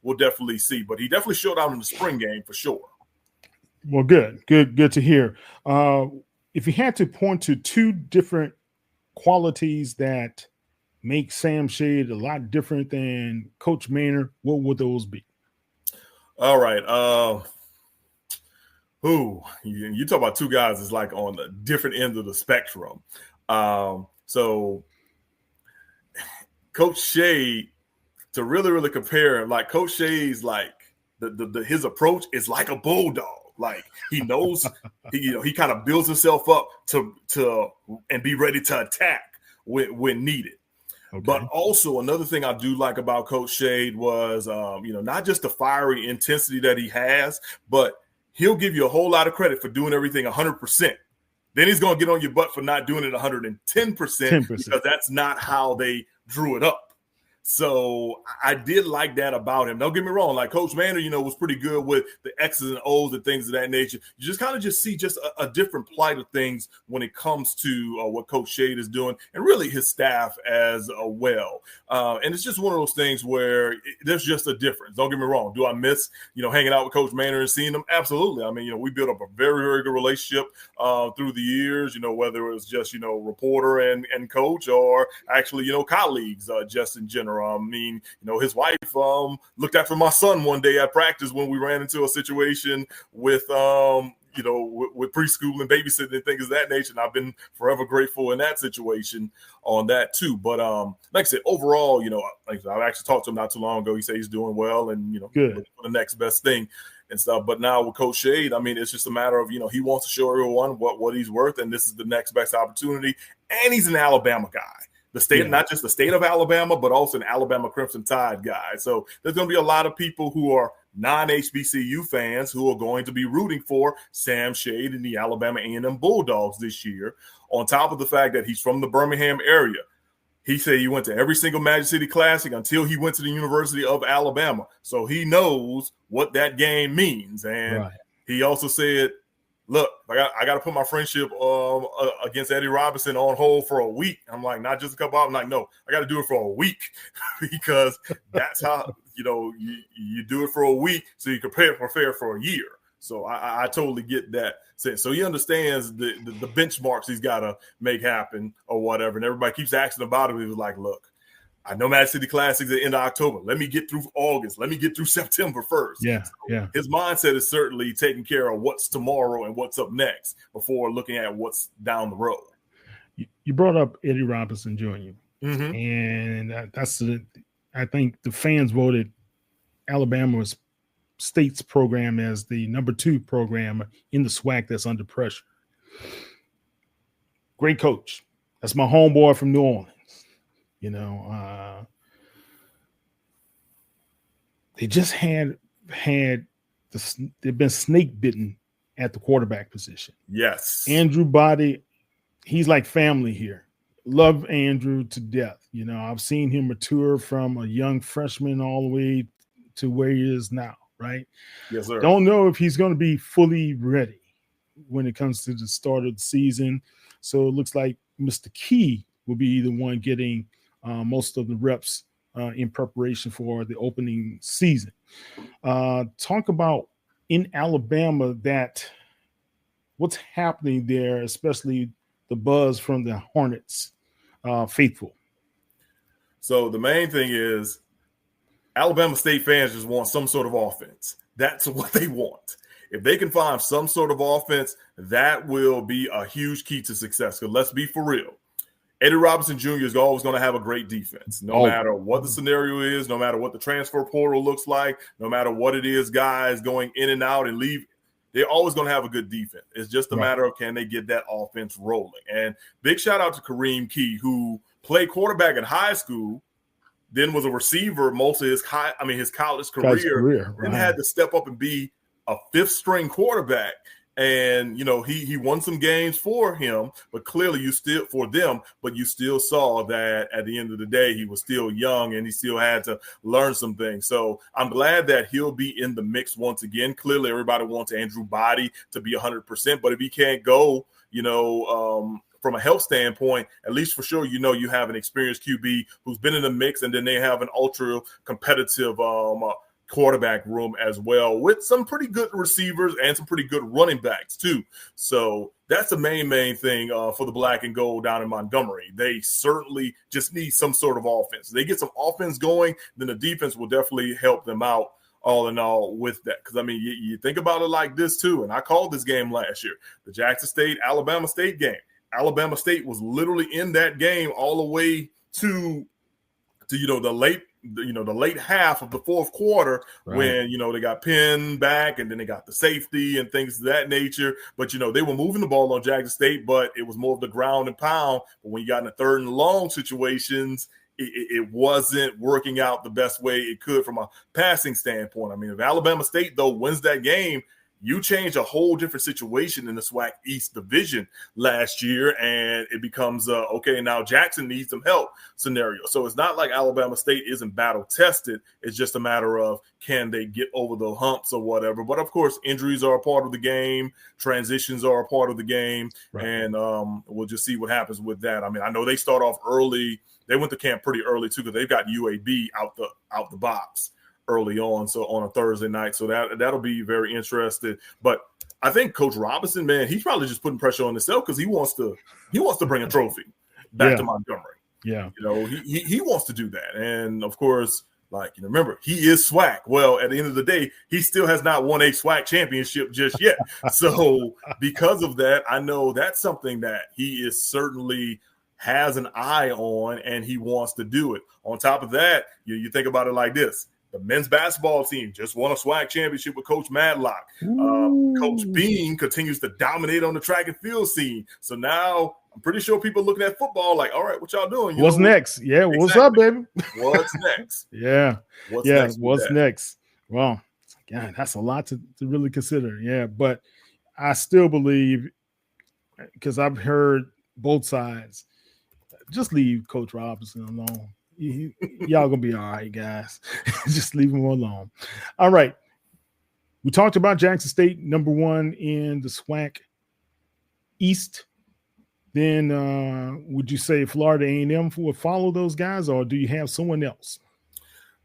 we'll definitely see. But he definitely showed out in the spring game for sure. Well, good to hear. If you had to point to two different qualities that make Sam Shade a lot different than Coach Maynor, what would those be? All right. You talk about two guys that's like on the different end of the spectrum. So Coach Shade, to really compare him, like Coach Shade's like his approach is like a bulldog. Like he knows, he kind of builds himself up to and be ready to attack when needed. Okay. But also another thing I do like about Coach Shade was, not just the fiery intensity that he has, but he'll give you a whole lot of credit for doing everything 100%. Then he's going to get on your butt for not doing it 110% because that's not how they drew it up. So I did like that about him. Don't get me wrong. Like Coach Maynor, was pretty good with the X's and O's and things of that nature. You just kind of see just a different plight of things when it comes to what Coach Shade is doing and really his staff as well. And it's just one of those things where there's just a difference. Don't get me wrong. Do I miss, hanging out with Coach Maynor and seeing him? Absolutely. I mean, we built up a very, very good relationship through the years, whether it was just, reporter and coach or actually, colleagues just in general. I mean, his wife looked after my son one day at practice when we ran into a situation with, with preschool and babysitting and things of that nature. And I've been forever grateful in that situation on that too. But like I said, overall, like I actually talked to him not too long ago. He said he's doing well and, good for the next best thing and stuff. But now with Coach Shade, I mean, it's just a matter of, he wants to show everyone what he's worth. And this is the next best opportunity. And he's an Alabama guy. The state, not just the state of Alabama, but also an Alabama Crimson Tide guy. So there's going to be a lot of people who are non-HBCU fans who are going to be rooting for Sam Shade and the Alabama A&M Bulldogs this year, on top of the fact that he's from the Birmingham area. He said he went to every single Magic City Classic until he went to the University of Alabama. So he knows what that game means. And he also said, look, I got to put my friendship against Eddie Robinson on hold for a week. I'm like, not just a couple hours. I'm like, no, I got to do it for a week because that's how, you do it for a week so you can prepare for a year. So I totally get that sense. So he understands the benchmarks he's got to make happen or whatever. And everybody keeps asking about it. He was like, look, I know Magic City Classics at the end of October. Let me get through August. Let me get through September 1st. Yeah. His mindset is certainly taking care of what's tomorrow and what's up next before looking at what's down the road. You brought up Eddie Robinson Jr. Mm-hmm. And I think the fans voted Alabama's state's program as the number 2 program in the SWAC that's under pressure. Great coach. That's my homeboy from New Orleans. They just they've been snake bitten at the quarterback position. Yes. Andrew Body, he's like family here. Love Andrew to death. I've seen him mature from a young freshman all the way to where he is now, right? Yes, sir. Don't know if he's going to be fully ready when it comes to the start of the season. So it looks like Mr. Key will be the one getting most of the reps in preparation for the opening season. Talk about in Alabama what's happening there, especially the buzz from the Hornets faithful. So the main thing is Alabama State fans just want some sort of offense. That's what they want. If they can find some sort of offense, that will be a huge key to success. Because let's be for real. Eddie Robinson Jr. is always going to have a great defense, no matter what the scenario is, no matter what the transfer portal looks like, no matter what it is, guys going in and out and leave. They're always going to have a good defense. It's just a matter of can they get that offense rolling. And big shout out to Kareem Key, who played quarterback in high school, then was a receiver most of his college career, and had to step up and be a 5th string quarterback. And, he won some games for him, but clearly you still saw that at the end of the day, he was still young and he still had to learn some things. So I'm glad that he'll be in the mix once again. Clearly everybody wants Andrew Body to be 100%, but if he can't go, from a health standpoint, at least for sure, you have an experienced QB who's been in the mix, and then they have an ultra competitive quarterback room as well, with some pretty good receivers and some pretty good running backs too. So that's the main thing for the black and gold down in Montgomery. They certainly just need some sort of offense. They get some offense going, then the defense will definitely help them out all in all with that. Because, I mean, you think about it like this too, and I called this game last year, the Jackson State, Alabama State game. Alabama State was literally in that game all the way to the late half of the fourth quarter, right, when, they got pinned back and then they got the safety and things of that nature. But, they were moving the ball on Jackson State, but it was more of the ground and pound. But when you got in the third and long situations, it wasn't working out the best way it could from a passing standpoint. I mean, if Alabama State, though, wins that game, you change a whole different situation in the SWAC East division last year, and it becomes okay, now Jackson needs some help scenario. So it's not like Alabama State isn't battle tested. It's just a matter of, can they get over the humps or whatever. But of course, injuries are a part of the game, transitions are a part of the game, right, and we'll just see what happens with that. I mean, I know they start off early. They went to camp pretty early too, because they've got UAB out the box early on, so on a Thursday night. So that'll be very interesting. But I think Coach Robinson, man, he's probably just putting pressure on himself because he wants to bring a trophy back to Montgomery. Yeah, he wants to do that. And of course, remember, he is SWAC. Well, at the end of the day, he still has not won a SWAC championship just yet. So because of that, I know that's something that he is certainly has an eye on, and he wants to do it. On top of that, you think about it like this. The men's basketball team just won a SWAC championship with Coach Madlock. Coach Bean continues to dominate on the track and field scene. So now I'm pretty sure people looking at football like, all right, what y'all doing? What's next? Yeah, exactly. What's up, baby? What's next? Yeah. What's next? Well, God, that's a lot to really consider. Yeah, but I still believe, because I've heard both sides, just leave Coach Robinson alone. Y'all gonna be all right, guys. Just leave him alone. All right. We talked about Jackson State, number one in the SWAC East. Then would you say Florida A&M would follow those guys, or do you have someone else?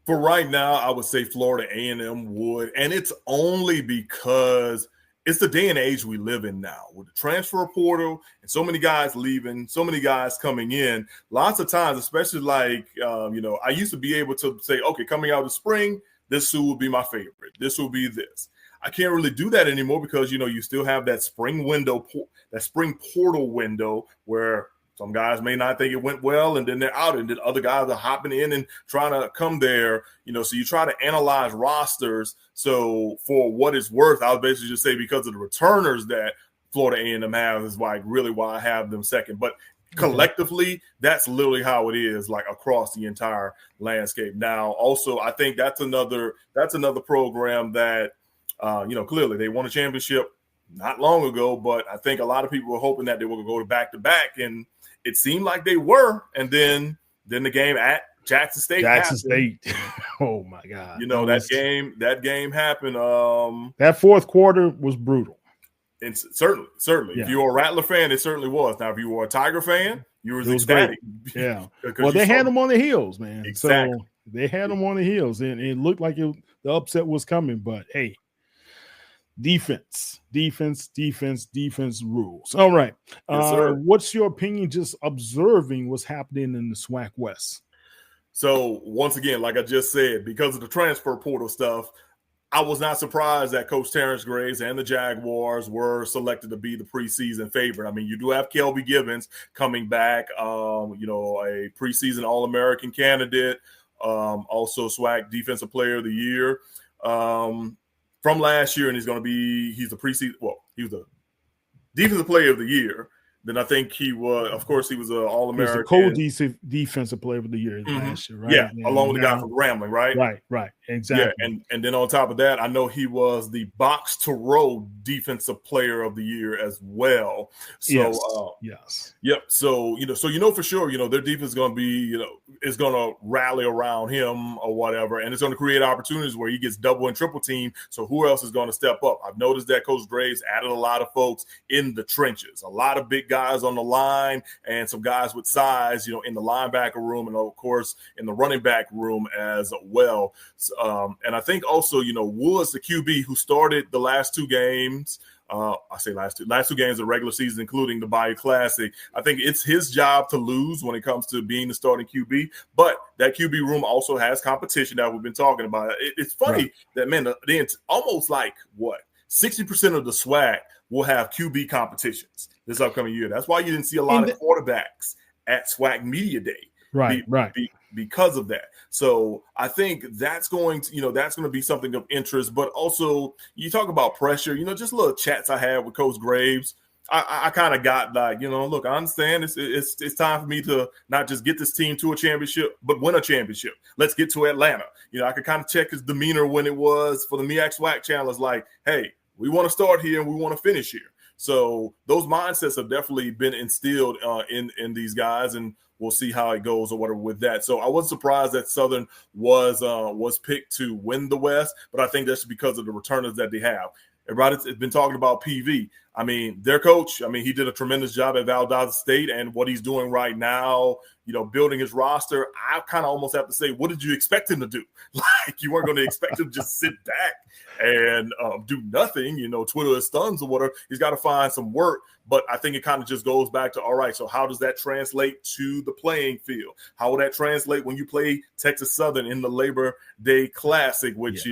For right now, I would say Florida A&M would, and it's only because it's the day and age we live in now with the transfer portal and so many guys leaving, so many guys coming in. Lots of times, especially I used to be able to say, okay, coming out of spring, this school would be my favorite. This will be this. I can't really do that anymore because, you still have that spring window, that spring portal window where some guys may not think it went well, and then they're out, and then other guys are hopping in and trying to come there. So you try to analyze rosters. So for what it's worth, I would basically just say because of the returners that Florida A&M has is really why I have them second. But collectively, that's literally how it is, across the entire landscape. Now, also, I think that's another program that, clearly they won a championship not long ago, but I think a lot of people were hoping that they were going to go to back-to-back, and it seemed like they were. And then the game at Jackson State. Oh my God. That game happened. That fourth quarter was brutal. And certainly. Yeah. If you were a Rattler fan, it certainly was. Now, if you were a Tiger fan, you were ecstatic. Yeah. Well, they had them on the heels, man. Exactly. So they had them on the heels, and it looked like the upset was coming. But hey, defense rules. All right. Yes, what's your opinion just observing what's happening in the SWAC West? So once again, like I just said, because of the transfer portal stuff, I was not surprised that Coach Terrence Graves and the Jaguars were selected to be the preseason favorite. I mean, you do have Kelby Givens coming back, a preseason All-American candidate, also SWAC Defensive Player of the Year. From last year, and he's the preseason. Well, he was the defensive player of the year. Then I think he was an All-American. He was the co-defensive player of the year last year, right? Yeah, along with the guy from Grambling, right? Right, exactly. Yeah, and then on top of that, I know he was the box-to-row defensive player of the year as well. So, yes. Yep. So, for sure, their defense is going to be, is going to rally around him or whatever, and it's going to create opportunities where he gets double and triple team. So who else is going to step up? I've noticed that Coach Graves added a lot of folks in the trenches, a lot of big guys on the line and some guys with size, in the linebacker room and, of course, in the running back room as well. So, And I think also, Woods, the QB who started the last two games, I say last two games of regular season, including the Bayou Classic. I think it's his job to lose when it comes to being the starting QB. But that QB room also has competition that we've been talking about. It's funny that, man, almost like 60% of the SWAC will have QB competitions this upcoming year. That's why you didn't see a lot of quarterbacks at SWAC Media Day. Right. Because of that. So I think that's going to be something of interest. But also, you talk about pressure, just little chats I had with Coach Graves. I kind of got like, look, I understand it's time for me to not just get this team to a championship, but win a championship. Let's get to Atlanta. I could kind of check his demeanor when it was for the MEAC SWAC challenge, like, hey, we want to start here and we want to finish here. So those mindsets have definitely been instilled in these guys, and we'll see how it goes or whatever with that. So I wasn't surprised that Southern was picked to win the West, but I think that's because of the returners that they have. Everybody's been talking about PV. I mean, their coach, he did a tremendous job at Valdosta State, and what he's doing right now, building his roster, I kind of almost have to say, what did you expect him to do? Like, you weren't going to expect him to just sit back and do nothing, twiddle his thumbs or whatever. He's got to find some work. But I think it kind of just goes back to, all right, so how does that translate to the playing field? How will that translate when you play Texas Southern in the Labor Day Classic, which,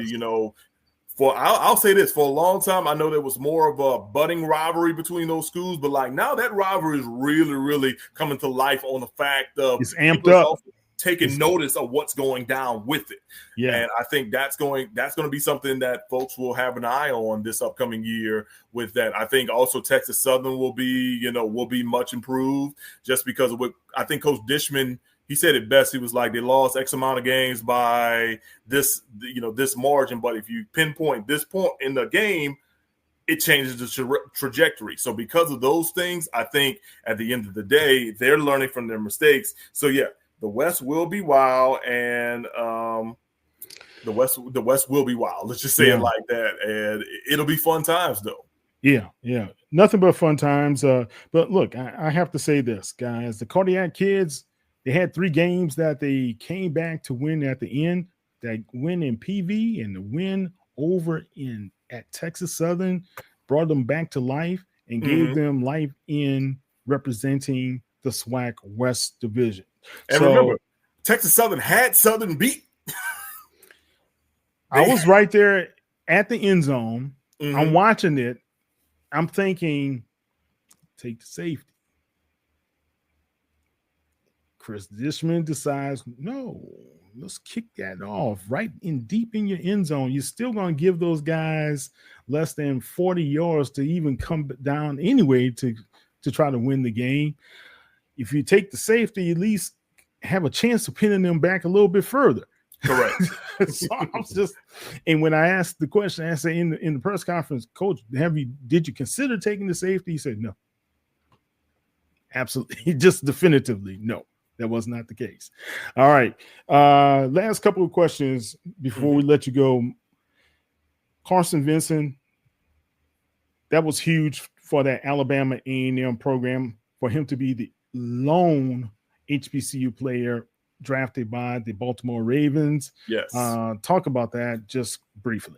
I'll say this, for a long time, I know there was more of a budding rivalry between those schools, but like now that rivalry is really, really coming to life on the fact of it's amped up, taking notice of what's going down with it. Yeah. And I think that's going to be something that folks will have an eye on this upcoming year with that. I think also Texas Southern will be much improved just because of what I think Coach Dishman, he said it best. He was like, they lost X amount of games by this margin. But if you pinpoint this point in the game, it changes the trajectory. So because of those things, I think at the end of the day, they're learning from their mistakes. So yeah, the West will be wild, and the West will be wild. Let's just say it like that, and it'll be fun times though. Yeah, nothing but fun times. But look, I have to say this, guys. The Cardiac kids, they had 3 games that they came back to win at the end. That win in PV and the win over at Texas Southern brought them back to life and gave them life in representing the SWAC West Division. And remember, Texas Southern had Southern beat. I was right there at the end zone. I'm watching it. I'm thinking, take the safety. Chris Dishman decides, no, let's kick that off right in deep in your end zone. You're still going to give those guys less than 40 yards to even come down anyway to try to win the game. If you take the safety, at least have a chance of pinning them back a little bit further. Correct. So and when I asked the question, I said in the press conference, Coach, did you consider taking the safety? He said no. Absolutely, just definitively no. That was not the case. All right. Last couple of questions before we let you go. Carson Vincent, that was huge for that Alabama A&M program, for him to be the lone HBCU player drafted by the Baltimore Ravens. Yes. Talk about that just briefly.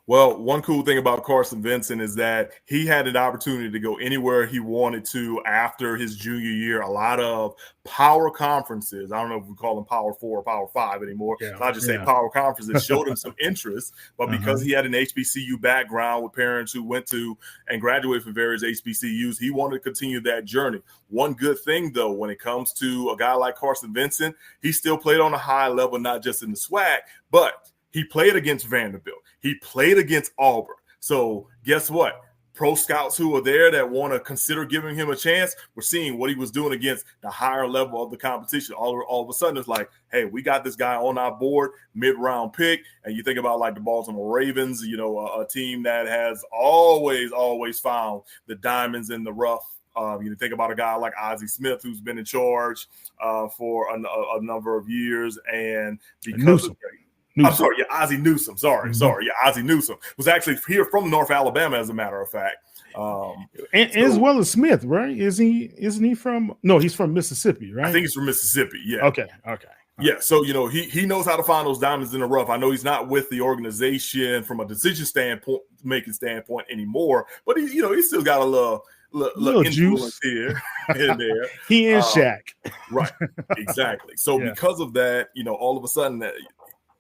Well, one cool thing about Carson Vincent is that he had an opportunity to go anywhere he wanted to after his junior year. A lot of power conferences, I don't know if we call them Power 4 or Power 5 anymore. Yeah, so I just say power conferences showed him some interest. But because he had an HBCU background with parents who went to and graduated from various HBCUs, he wanted to continue that journey. One good thing, though, when it comes to a guy like Carson Vincent, he still played on a high level, not just in the SWAC, but he played against Vanderbilt. He played against Auburn. So guess what? Pro scouts who are there that want to consider giving him a chance, we're seeing what he was doing against the higher level of the competition. All of a sudden, it's like, hey, we got this guy on our board, mid-round pick. And you think about like the Baltimore Ravens, a team that has always found the diamonds in the rough. You think about a guy like Ozzie Smith, who's been in charge for a number of years. And because of Newsom. I'm sorry, Ozzie Newsom. Ozzie Newsom was actually here from North Alabama, as a matter of fact. As well as Smith, right? Isn't he from? No, he's from Mississippi, right? I think he's from Mississippi. Yeah. Okay. Yeah, so he knows how to find those diamonds in the rough. I know he's not with the organization from a decision making standpoint anymore, but he still got a little influence juice here and there. He and Shaq, right? Exactly. So because of that, all of a sudden that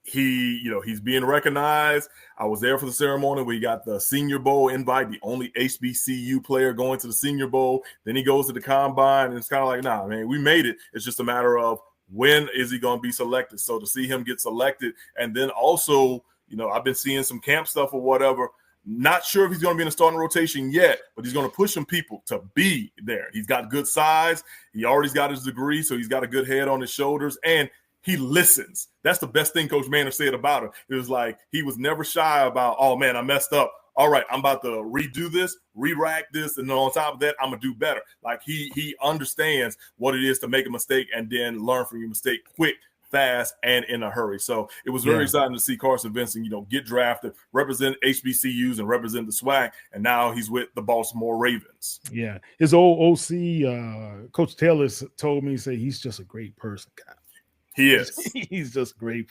he's being recognized. I was there for the ceremony. We got the Senior Bowl invite, the only HBCU player going to the Senior Bowl. Then he goes to the combine, and it's kind of like, nah, man, we made it. It's just a matter of when is he going to be selected? So to see him get selected, and then also, I've been seeing some camp stuff or whatever. Not sure if he's going to be in the starting rotation yet, but he's going to push some people to be there. He's got good size. He already's got his degree, so he's got a good head on his shoulders, and he listens. That's the best thing Coach Manor said about him. It was like he was never shy about, oh, man, I messed up. All right, I'm about to redo this, re-rack this, and then on top of that, I'm going to do better. Like he understands what it is to make a mistake and then learn from your mistake quick, fast, and in a hurry. So it was very exciting to see Carson Vincent, get drafted, represent HBCUs and represent the SWAC, and now he's with the Baltimore Ravens. Yeah, his old OC, Coach Taylor, told me, he said he's just a great person, Kyle. He is. He's just great.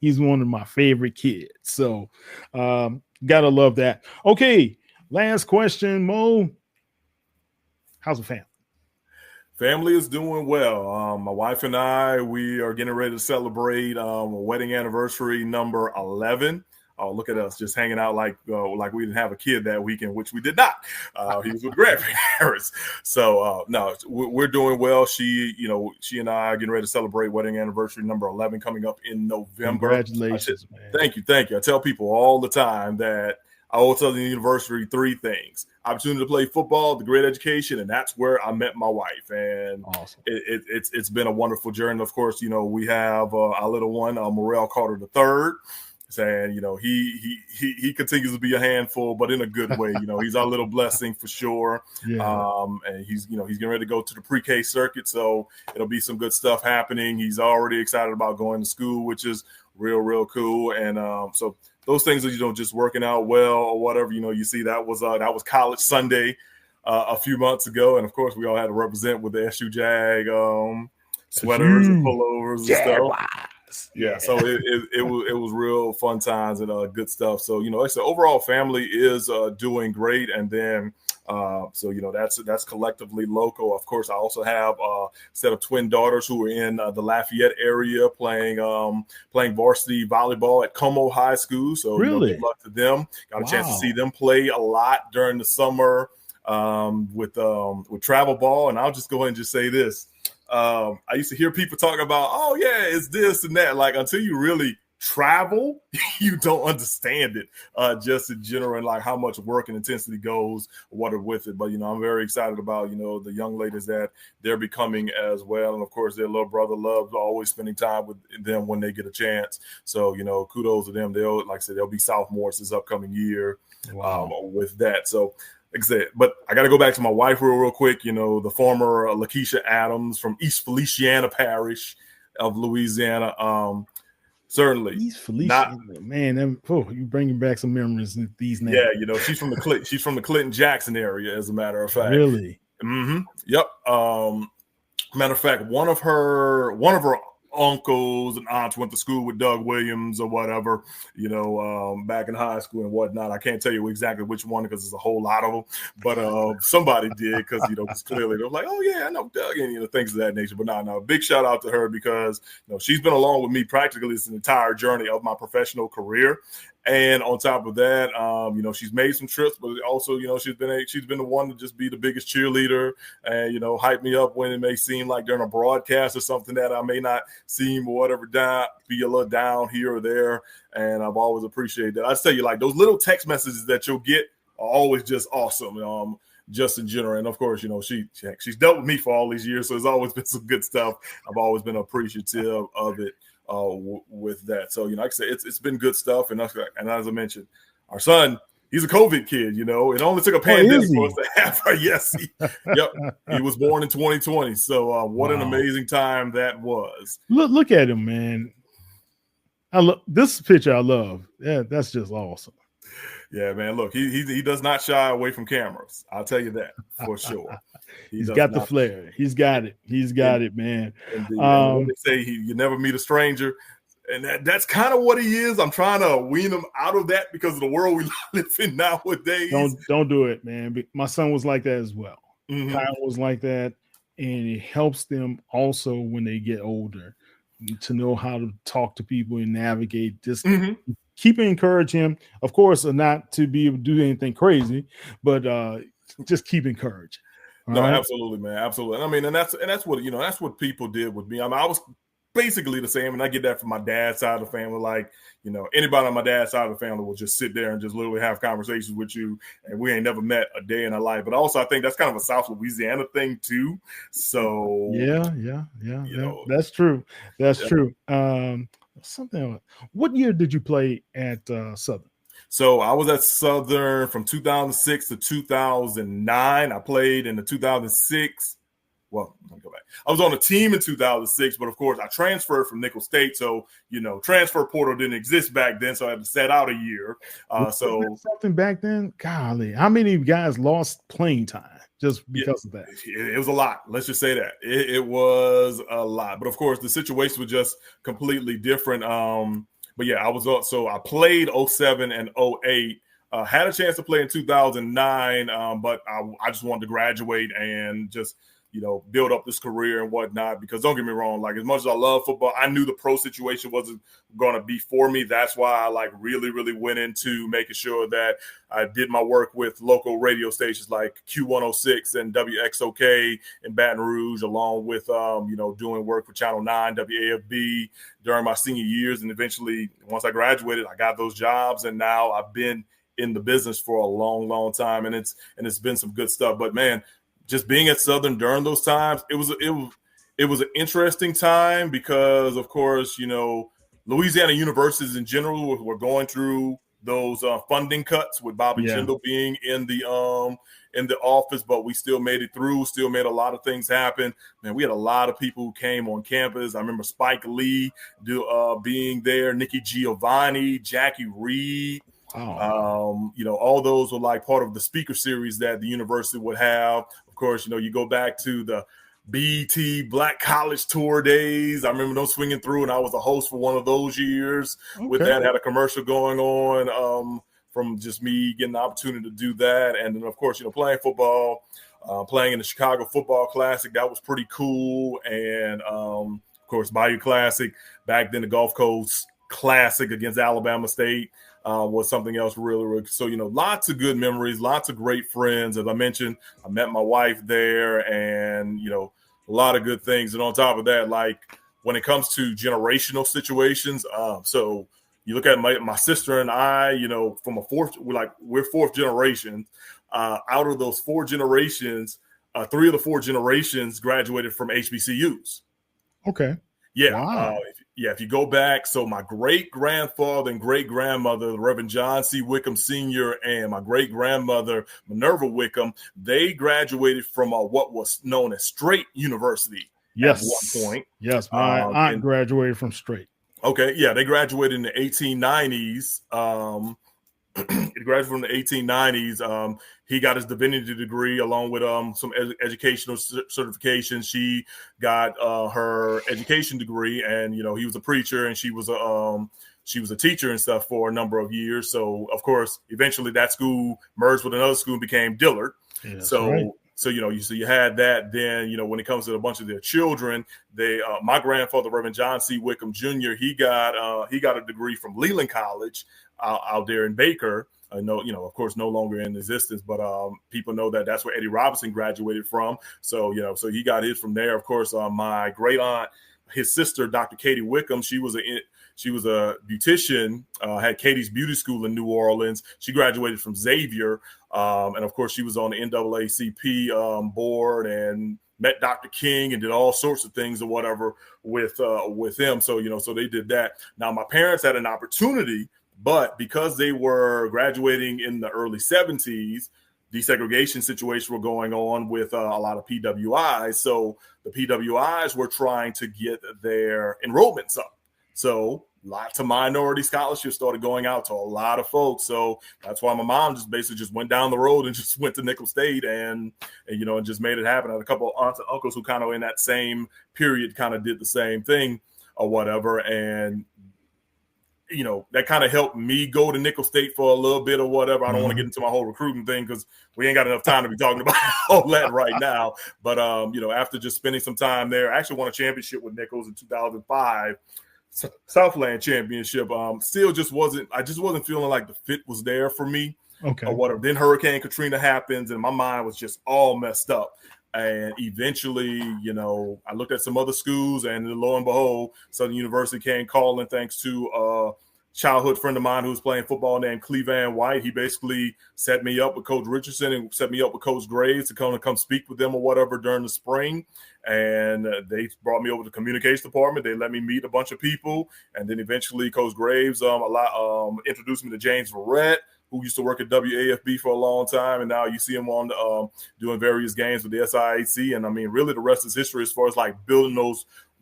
He's one of my favorite kids. So gotta love that. Okay, last question, Mo. How's the family? Family is doing well. My wife and I, we are getting ready to celebrate a wedding anniversary number 11. Oh, look at us just hanging out like we didn't have a kid that weekend, which we did not. He was with grandparents. So, no, we're doing well. She and I are getting ready to celebrate wedding anniversary number 11 coming up in November. Congratulations, man. Thank you. I tell people all the time that I owe Southern University 3 things: opportunity to play football, the great education, and that's where I met my wife. And awesome. It's been a wonderful journey. Of course, we have our little one, Morrell Carter III. And he continues to be a handful, but in a good way. He's our little blessing for sure. Yeah. And he's getting ready to go to the pre-K circuit, so it'll be some good stuff happening. He's already excited about going to school, which is real cool. And so those things are just working out well or whatever. You see that was College Sunday a few months ago, and of course we all had to represent with the SU Jag sweaters and pullovers and stuff. Yeah, so it was real fun times and good stuff. So like I said, overall family is doing great, and then that's collectively local. Of course, I also have a set of twin daughters who are in the Lafayette area playing varsity volleyball at Como High School. So really, good luck to them. Got a chance to see them play a lot during the summer with travel ball. And I'll just go ahead and just say this. I used to hear people talk about, oh yeah, it's this and that. Like until you really travel, you don't understand it just in general, and like how much work and intensity goes with it. But I'm very excited about the young ladies that they're becoming as well, and of course their little brother loves always spending time with them when they get a chance. So kudos to them. They'll be sophomores this upcoming year. Wow. With that. So but I got to go back to my wife real quick. The former Lakeisha Adams from East Feliciana Parish of Louisiana. Certainly. East Feliciana, man. You bringing back some memories with these names. Yeah, she's from the Clinton Jackson area, as a matter of fact. Really? Mm-hmm. Yep. Matter of fact, one of her uncles and aunts went to school with Doug Williams or whatever, back in high school and whatnot. I can't tell you exactly which one because there's a whole lot of them, but somebody did because, clearly they're like, oh yeah, I know Doug, and things of that nature. But no, big shout out to her because, she's been along with me practically this entire journey of my professional career. And on top of that, she's made some trips, but also, she's been the one to just be the biggest cheerleader and, hype me up when it may seem like during a broadcast or something that I may not seem or whatever be a little down here or there. And I've always appreciated that. I tell you, like those little text messages that you'll get are always just awesome. Just in general. And of course, she's dealt with me for all these years. So there's always been some good stuff. I've always been appreciative of it. With that. So, like I said, it's been good stuff. And as I mentioned, our son, he's a COVID kid, it only took a pandemic for us to have her. Yes. He was born in 2020. So what an amazing time that was. Look at him, man. I love this picture. I love. Yeah, that's just awesome. Yeah, man. Look, he does not shy away from cameras. I'll tell you that for sure. He's got the flair. He's got it. He's got it, man. Indeed. And when they say you never meet a stranger, and that's kind of what he is. I'm trying to wean him out of that because of the world we live in nowadays. Don't do it, man. My son was like that as well. Mm-hmm. Kyle was like that, and it helps them also when they get older to know how to talk to people and navigate. Just keep encouraging him, of course, not to be able to do anything crazy, but just keep encouraging. No, right? Absolutely, man, absolutely. I mean, and that's what that's what people did with me. I mean, I was basically the same, and I get that from my dad's side of the family. Like, anybody on my dad's side of the family will just sit there and just literally have conversations with you, and we ain't never met a day in our life. But also, I think that's kind of a South Louisiana thing too. So yeah, that's true. That's true. Something else. What year did you play at Southern? So I was at Southern from 2006 to 2009. I played in the 2006. Well, let me go back. I was on a team in 2006, but of course I transferred from Nicholls State. So, transfer portal didn't exist back then. So I had to set out a year. So something back then, golly, how many guys lost playing time just because of that? It was a lot. Let's just say that it was a lot. But of course, the situation was just completely different. But yeah, I played 07 and 08. Had a chance to play in 2009, but I just wanted to graduate and just build up this career and whatnot, because don't get me wrong, like as much as I love football, I knew the pro situation wasn't going to be for me. That's why I really, really went into making sure that I did my work with local radio stations like Q106 and WXOK in Baton Rouge, along with, doing work for Channel 9, WAFB during my senior years. And eventually, once I graduated, I got those jobs, and now I've been in the business for a long, long time. And it's been some good stuff, but man, just being at Southern during those times, it was an interesting time because, of course, Louisiana universities in general were going through those funding cuts with Bobby Jindal being in the office, but we still made it through. Still made a lot of things happen. Man, we had a lot of people who came on campus. I remember Spike Lee being there, Nikki Giovanni, Jackie Reed. All those were like part of the speaker series that the university would have. Of course, you go back to the BET Black College Tour days. I remember them swinging through, and I was a host for one of those years. Okay. With that, had a commercial going on from just me getting the opportunity to do that. And then, of course, playing football, playing in the Chicago Football Classic. That was pretty cool. And, of course, Bayou Classic. Back then, the Gulf Coast Classic against Alabama State. Was something else really, really. So, lots of good memories, lots of great friends. As I mentioned, I met my wife there, and, a lot of good things. And on top of that, like when it comes to generational situations, so you look at my sister and I, from we're fourth generation. Out of those four generations, 3 of the 4 generations graduated from HBCUs. Okay. Yeah. Wow. If you go back, so my great-grandfather and great-grandmother, the Reverend John C. Wickham Sr. and my great-grandmother, Minerva Wickham, they graduated from what was known as Straight University at one point. Yes, my aunt graduated from Straight. Okay, yeah, they graduated in the 1890s. He graduated from the 1890s. He got his divinity degree along with some educational certifications. She got her education degree, and he was a preacher, and she was a teacher and stuff for a number of years. So of course, eventually that school merged with another school and became Dillard. Yeah, So you had that. Then when it comes to a bunch of their children, my grandfather, Reverend John C. Wickham Jr., he got a degree from Leland College out there in Baker. Of course, no longer in existence, but people know that that's where Eddie Robinson graduated from. So he got his from there. Of course, my great aunt, his sister, Dr. Katie Wickham, she was a beautician, had Katie's Beauty School in New Orleans. She graduated from Xavier. And of course, she was on the NAACP board and met Dr. King and did all sorts of things or whatever with him. So, so they did that. Now, my parents had an opportunity, but because they were graduating in the early 70s, desegregation situations were going on with a lot of PWIs. So the PWIs were trying to get their enrollments up. So lots of minority scholarships started going out to a lot of folks. So that's why my mom just basically just went down the road and just went to Nicholls State and just made it happen. I had a couple of aunts and uncles who kind of in that same period kind of did the same thing or whatever. And that kind of helped me go to Nicholls State for a little bit or whatever. I don't want to get into my whole recruiting thing because we ain't got enough time to be talking about all that right now. But, after just spending some time there, I actually won a championship with Nicholls in 2005, Southland Championship. I just wasn't feeling like the fit was there for me. Okay. Or whatever. Then Hurricane Katrina happens and my mind was just all messed up. And eventually, I looked at some other schools and lo and behold, Southern University came calling thanks to a childhood friend of mine who was playing football named Cleveland White. He basically set me up with Coach Richardson and set me up with Coach Graves to come speak with them or whatever during the spring. And they brought me over to the communications department. They let me meet a bunch of people. And then eventually Coach Graves introduced me to James Verrett, who used to work at WAFB for a long time, and now you see him on doing various games with the SIAC. And I mean, really, the rest is history as far as like building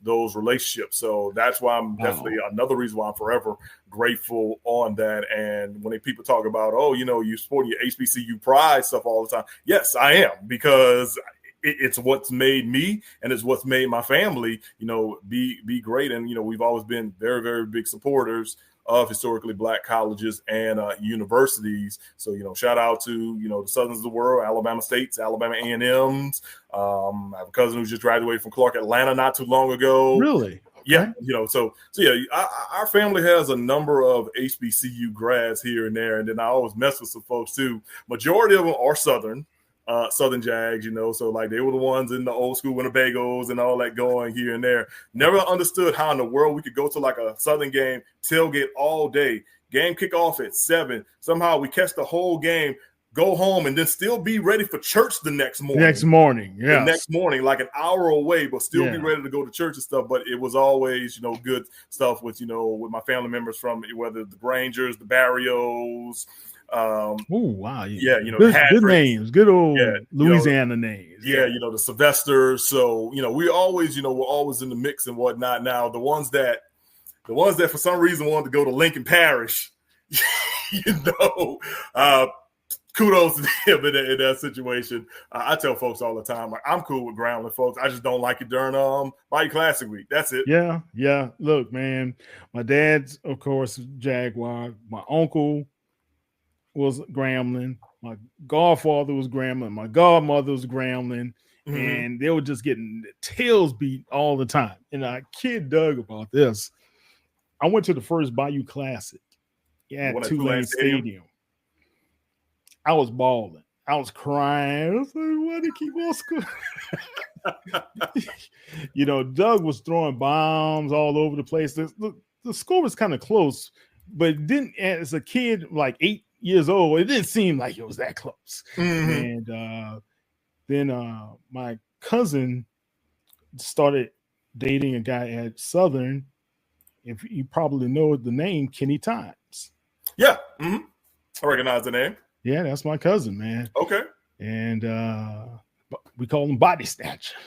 those relationships. So that's why I'm definitely another reason why I'm forever grateful on that. And when people talk about, you supporting your HBCU pride stuff all the time, yes, I am, because it's what's made me and it's what's made my family, be great. And we've always been very, very big supporters of historically Black colleges and universities. So, shout out to, the Southerns of the world, Alabama States, Alabama A&Ms. I have a cousin who just graduated from Clark Atlanta not too long ago. Really? Yeah. Our family has a number of HBCU grads here and there. And then I always mess with some folks too. Majority of them are Southern Jags, so like they were the ones in the old school Winnebagos and all that going here and there. Never understood how in the world we could go to like a Southern game, tailgate all day, game kick off at 7. Somehow we catch the whole game, go home, and then still be ready for church the next morning. Yeah. The next morning, like an hour away, but still be ready to go to church and stuff. But it was always, good stuff with, with my family members from whether the Grangers, the Barrios. Oh wow! Yeah, good names, good old Louisiana names. Yeah, the Sylvesters. So we always, we're always in the mix and whatnot. Now the ones that for some reason wanted to go to Lincoln Parish, kudos to them in that situation. I tell folks all the time, like, I'm cool with Grambling folks. I just don't like it during Bayou Classic week. That's it. Yeah. Look, man, my dad's of course Jaguar. My uncle was Grambling. My godfather was Grambling. My godmother was Grambling. Mm-hmm. And they were just getting their tails beat all the time. And I kid Doug about this. I went to the first Bayou Classic at Tulane Stadium. I was bawling. I was crying. I was like, why do they keep on scoring? Doug was throwing bombs all over the place. The score was kind of close, but it didn't, as a kid, like 8 years old, it didn't seem like it was that close. Mm-hmm. And then my cousin started dating a guy at Southern. If you probably know the name, Kenny Times. Yeah. Mm-hmm. I recognize the name. Yeah, that's my cousin, man. Okay. And we call him Body Snatcher.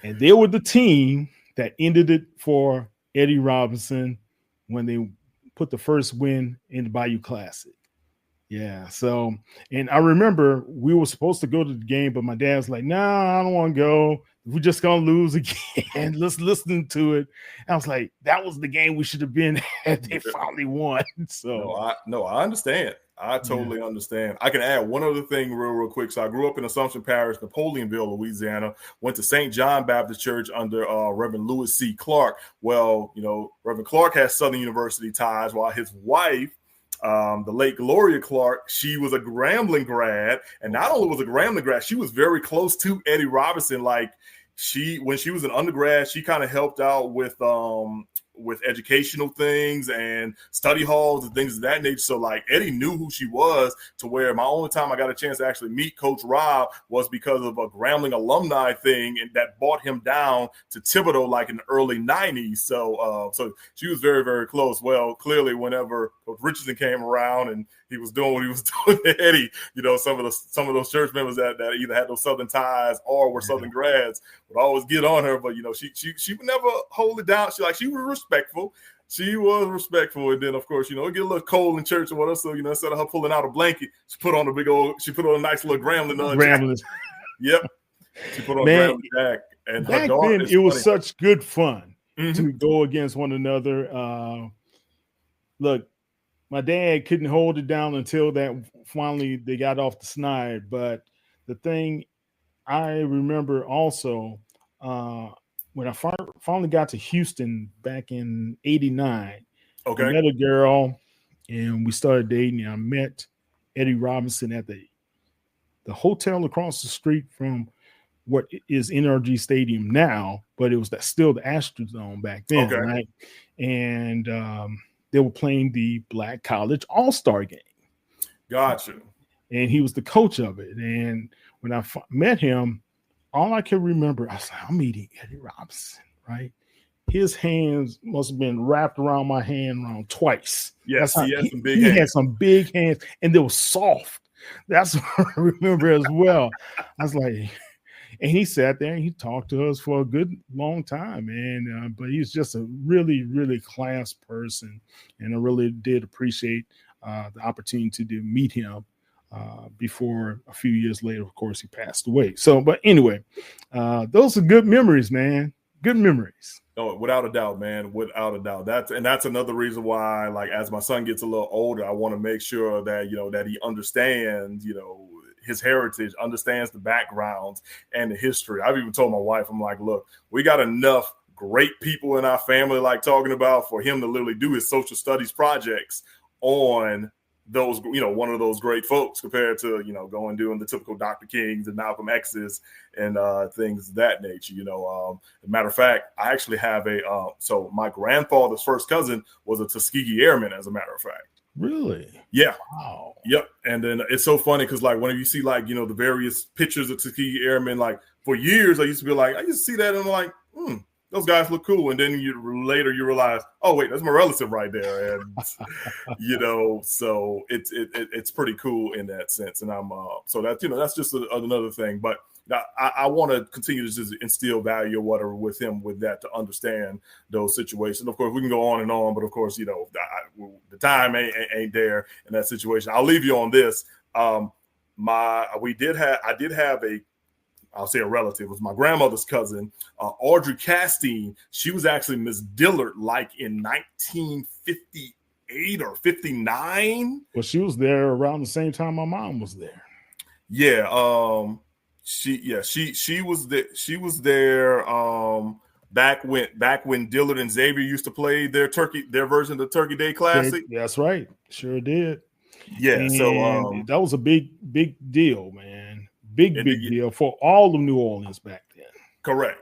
And they were the team that ended it for Eddie Robinson when they put the first win in the Bayou Classic. Yeah. So, and I remember we were supposed to go to the game, but my dad was like, "Nah, I don't want to go. We're just going to lose again." Let's listen to it. I was like, that was the game we should have been at. They finally won. So, I understand. I totally understand. I can add one other thing real quick. So I grew up in Assumption Parish, Napoleonville, Louisiana, went to St. John Baptist Church under Reverend Lewis C. Clark. Well, Reverend Clark has Southern University ties, while his wife, the late Gloria Clark, she was a Grambling grad. And not only was a Grambling grad, she was very close to Eddie Robinson. Like, when she was an undergrad, she kind of helped out with educational things and study halls and things of that nature. So like Eddie knew who she was, to where my only time I got a chance to actually meet Coach Rob was because of a Grambling alumni thing, and that brought him down to Thibodeau like in the early 90s. So she was very, very close. Well, clearly whenever Coach Richardson came around and he was doing what he was doing to Eddie. Some of those church members that either had those Southern ties or were Southern grads would always get on her, but she would never hold it down. She was respectful. She was respectful, and then of course, it get a little cold in church or whatever. So instead of her pulling out a blanket, she put on a nice little Grambling jacket. Yep, she put on a Grambling jacket. And back then, it was such good fun to go against one another. Look, my dad couldn't hold it down until that finally they got off the snide. But the thing I remember also, when I finally got to Houston back in '89, I met a girl and we started dating. And I met Eddie Robinson at the hotel across the street from what is NRG Stadium now, but it was still the Astrodome back then, right? And they were playing the Black College All-Star game. Gotcha. And he was the coach of it. And when I met him, all I can remember, I was like, I'm meeting Eddie Robinson, right? His hands must have been wrapped around my hand around twice. Yes, he had some big hands, and they were soft. That's what I remember as well. I was like, and he sat there and he talked to us for a good long time, and but he's just a really, really class person, and I really did appreciate the opportunity to meet him before a few years later, of course, he passed away. So, but anyway, those are good memories, man. Good memories. Oh, without a doubt, man. Without a doubt. That's another reason why, like, as my son gets a little older, I want to make sure that, that he understands, his heritage, understands the backgrounds and the history. I've even told my wife, I'm like, look, we got enough great people in our family, like talking about, for him to literally do his social studies projects on those, one of those great folks, compared to, going doing the typical Dr. Kings and Malcolm X's and things of that nature. As a matter of fact, I actually have so my grandfather's first cousin was a Tuskegee Airman, as a matter of fact. Really? Yeah. Wow. Yep. And then it's so funny because, like, whenever you see, like, the various pictures of Tuskegee Airmen, like, for years I used to be like, I used to see that and I'm like, those guys look cool. And then later you realize, oh wait, that's my relative right there. And so it's pretty cool in that sense. And I'm so that's just another thing. But I want to continue to just instill value or whatever with him with that, to understand those situations. Of course, we can go on and on, but of course, the time ain't there in that situation. I'll leave you on this. I did have I'll say a relative. It was my grandmother's cousin, Audrey Castine. She was actually Miss Dillard, like in 1958 or 59. Well, she was there around the same time my mom was there. Yeah. She was there. She was there back when Dillard and Xavier used to play their version of the Turkey Day Classic. That's right. Sure did. Yeah. And so that was a big deal, man. Big deal for all of New Orleans back then. Correct.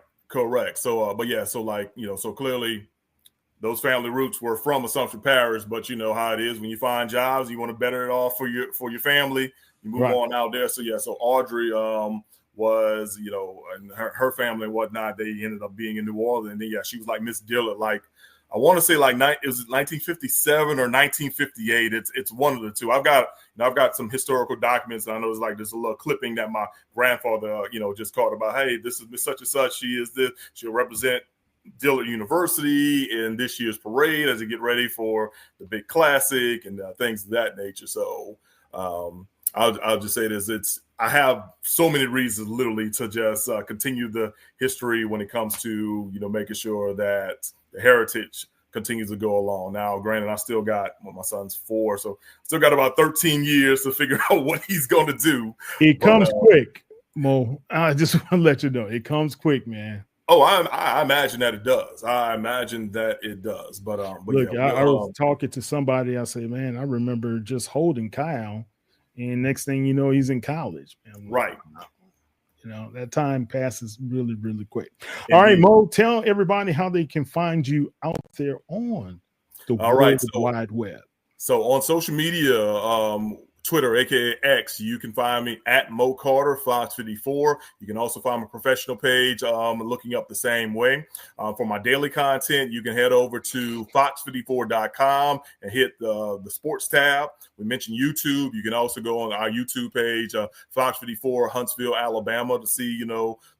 So, but yeah, so like, so clearly those family roots were from Assumption Parish, but you know how it is when you find jobs, you want to better it off for your family, you move on out there. So yeah, so Audrey was, and her family and whatnot, they ended up being in New Orleans. And then, yeah, she was like Miss Dillard, like, I want to say like it was 1957 or 1958. It's one of the two. I've got some historical documents. And I know it's like there's a little clipping that my grandfather, just caught about. Hey, this is Miss such and such. She'll represent Dillard University in this year's parade as they get ready for the big classic and things of that nature. So I'll just say this: I have so many reasons, literally, to just continue the history when it comes to making sure that the heritage continues to go along. Now, granted, I still got, my son's 4, so still got about 13 years to figure out what he's going to do. It comes quick, Mo. I just want to let you know, it comes quick, man. Oh, I imagine that it does. But look, I was talking to somebody. I say, man, I remember just holding Kyle, and next thing you know, he's in college. Man. Right. That time passes really, really quick. Indeed. All right, Mo, tell everybody how they can find you out there on the Wide Web. So on social media, Twitter, aka X, you can find me at Mo Carter Fox 54. You can also find my professional page looking up the same way. For my daily content, you can head over to fox54.com and hit the sports tab. We mentioned YouTube. You can also go on our YouTube page, Fox 54 Huntsville, Alabama, to see,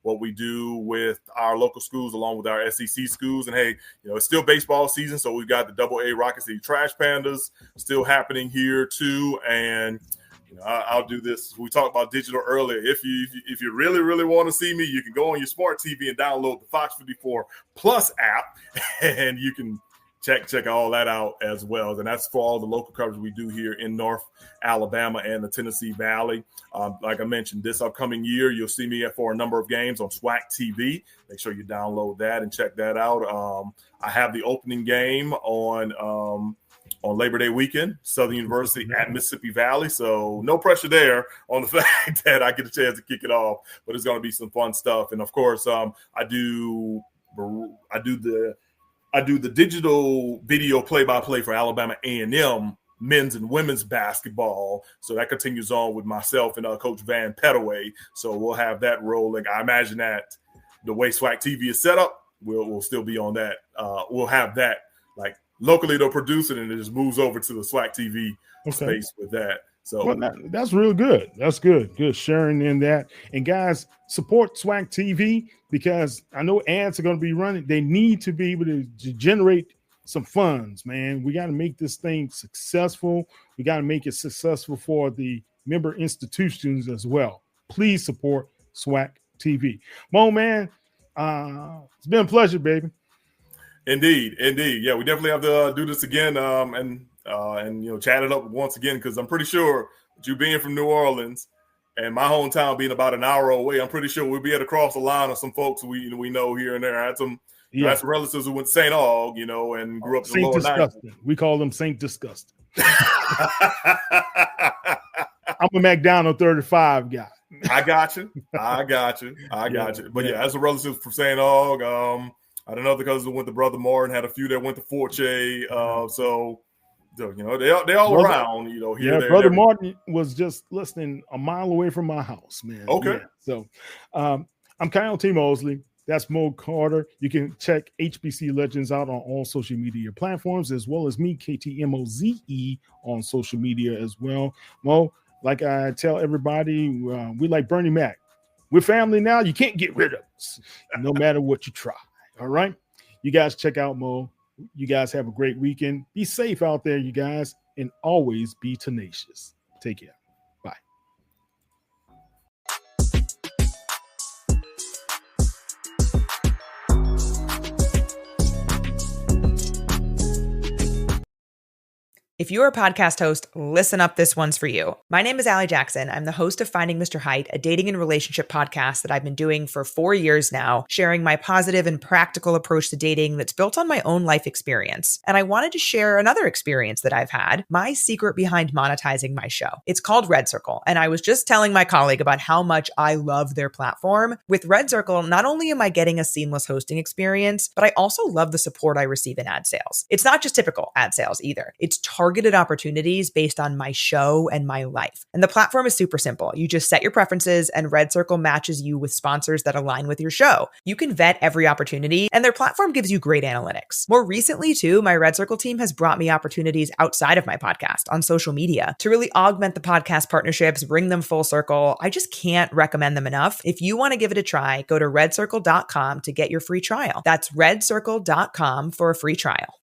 what we do with our local schools along with our SEC schools. And hey, it's still baseball season, so we've got the AA Rocket City Trash Pandas still happening here too. And I'll do this. We talked about digital earlier. If you really, really want to see me, you can go on your smart TV and download the Fox 54 Plus app, and you can check all that out as well. And that's for all the local coverage we do here in North Alabama and the Tennessee Valley. Like I mentioned, this upcoming year, you'll see me for a number of games on SWAC TV. Make sure you download that and check that out. I have the opening game on Labor Day weekend, Southern University at Mississippi Valley. So no pressure there on the fact that I get a chance to kick it off, but it's going to be some fun stuff. And of course, I do the digital video play-by-play for Alabama A&M men's and women's basketball. So that continues on with myself and Coach Van Pettaway. So we'll have that rolling. I imagine that the way SWAC TV is set up, we'll still be on that. We'll have that like locally they'll produce it and it just moves over to the SWAC TV space with that. So that's real good. That's good. Good sharing in that. And guys, support SWAC TV because I know ads are going to be running. They need to be able to generate some funds, man. We got to make this thing successful. We got to make it successful for the member institutions as well. Please support SWAC TV. Mo, man, it's been a pleasure, baby. Indeed. Yeah, we definitely have to do this again and chat it up once again, because I'm pretty sure with you being from New Orleans and my hometown being about an hour away, I'm pretty sure we'll be able to cross the line of some folks we know here and there. I had some relatives who went to St. Aug, and grew up in the lower Disgusting. 90s. We call them Saint Disgusting. I'm a McDonald 35 guy. I got you. But yeah, as a relative from St. Aug, I had another cousin who went to Brother Martin, had a few that went to Fort Che. So they all around, here, there. Brother Martin was just listening a mile away from my house, man. Okay. Yeah. So I'm Kyle T Mosley. That's Mo Carter. You can check HBCU Legends out on all social media platforms, as well as me, KTMOZE, on social media as well. Mo, like I tell everybody, we like Bernie Mac. We're family now. You can't get rid of us, no matter what you try. All right. You guys check out Mo. You guys have a great weekend. Be safe out there, you guys, and always be tenacious. Take care. Bye. If you're a podcast host, listen up, this one's for you. My name is Allie Jackson. I'm the host of Finding Mr. Height, a dating and relationship podcast that I've been doing for 4 years now, sharing my positive and practical approach to dating that's built on my own life experience. And I wanted to share another experience that I've had, my secret behind monetizing my show. It's called Red Circle, and I was just telling my colleague about how much I love their platform. With Red Circle, not only am I getting a seamless hosting experience, but I also love the support I receive in ad sales. It's not just typical ad sales either. It's targeted opportunities based on my show and my life. And the platform is super simple. You just set your preferences and Red Circle matches you with sponsors that align with your show. You can vet every opportunity and their platform gives you great analytics. More recently too, my Red Circle team has brought me opportunities outside of my podcast on social media to really augment the podcast partnerships, bring them full circle. I just can't recommend them enough. If you want to give it a try, go to redcircle.com to get your free trial. That's redcircle.com for a free trial.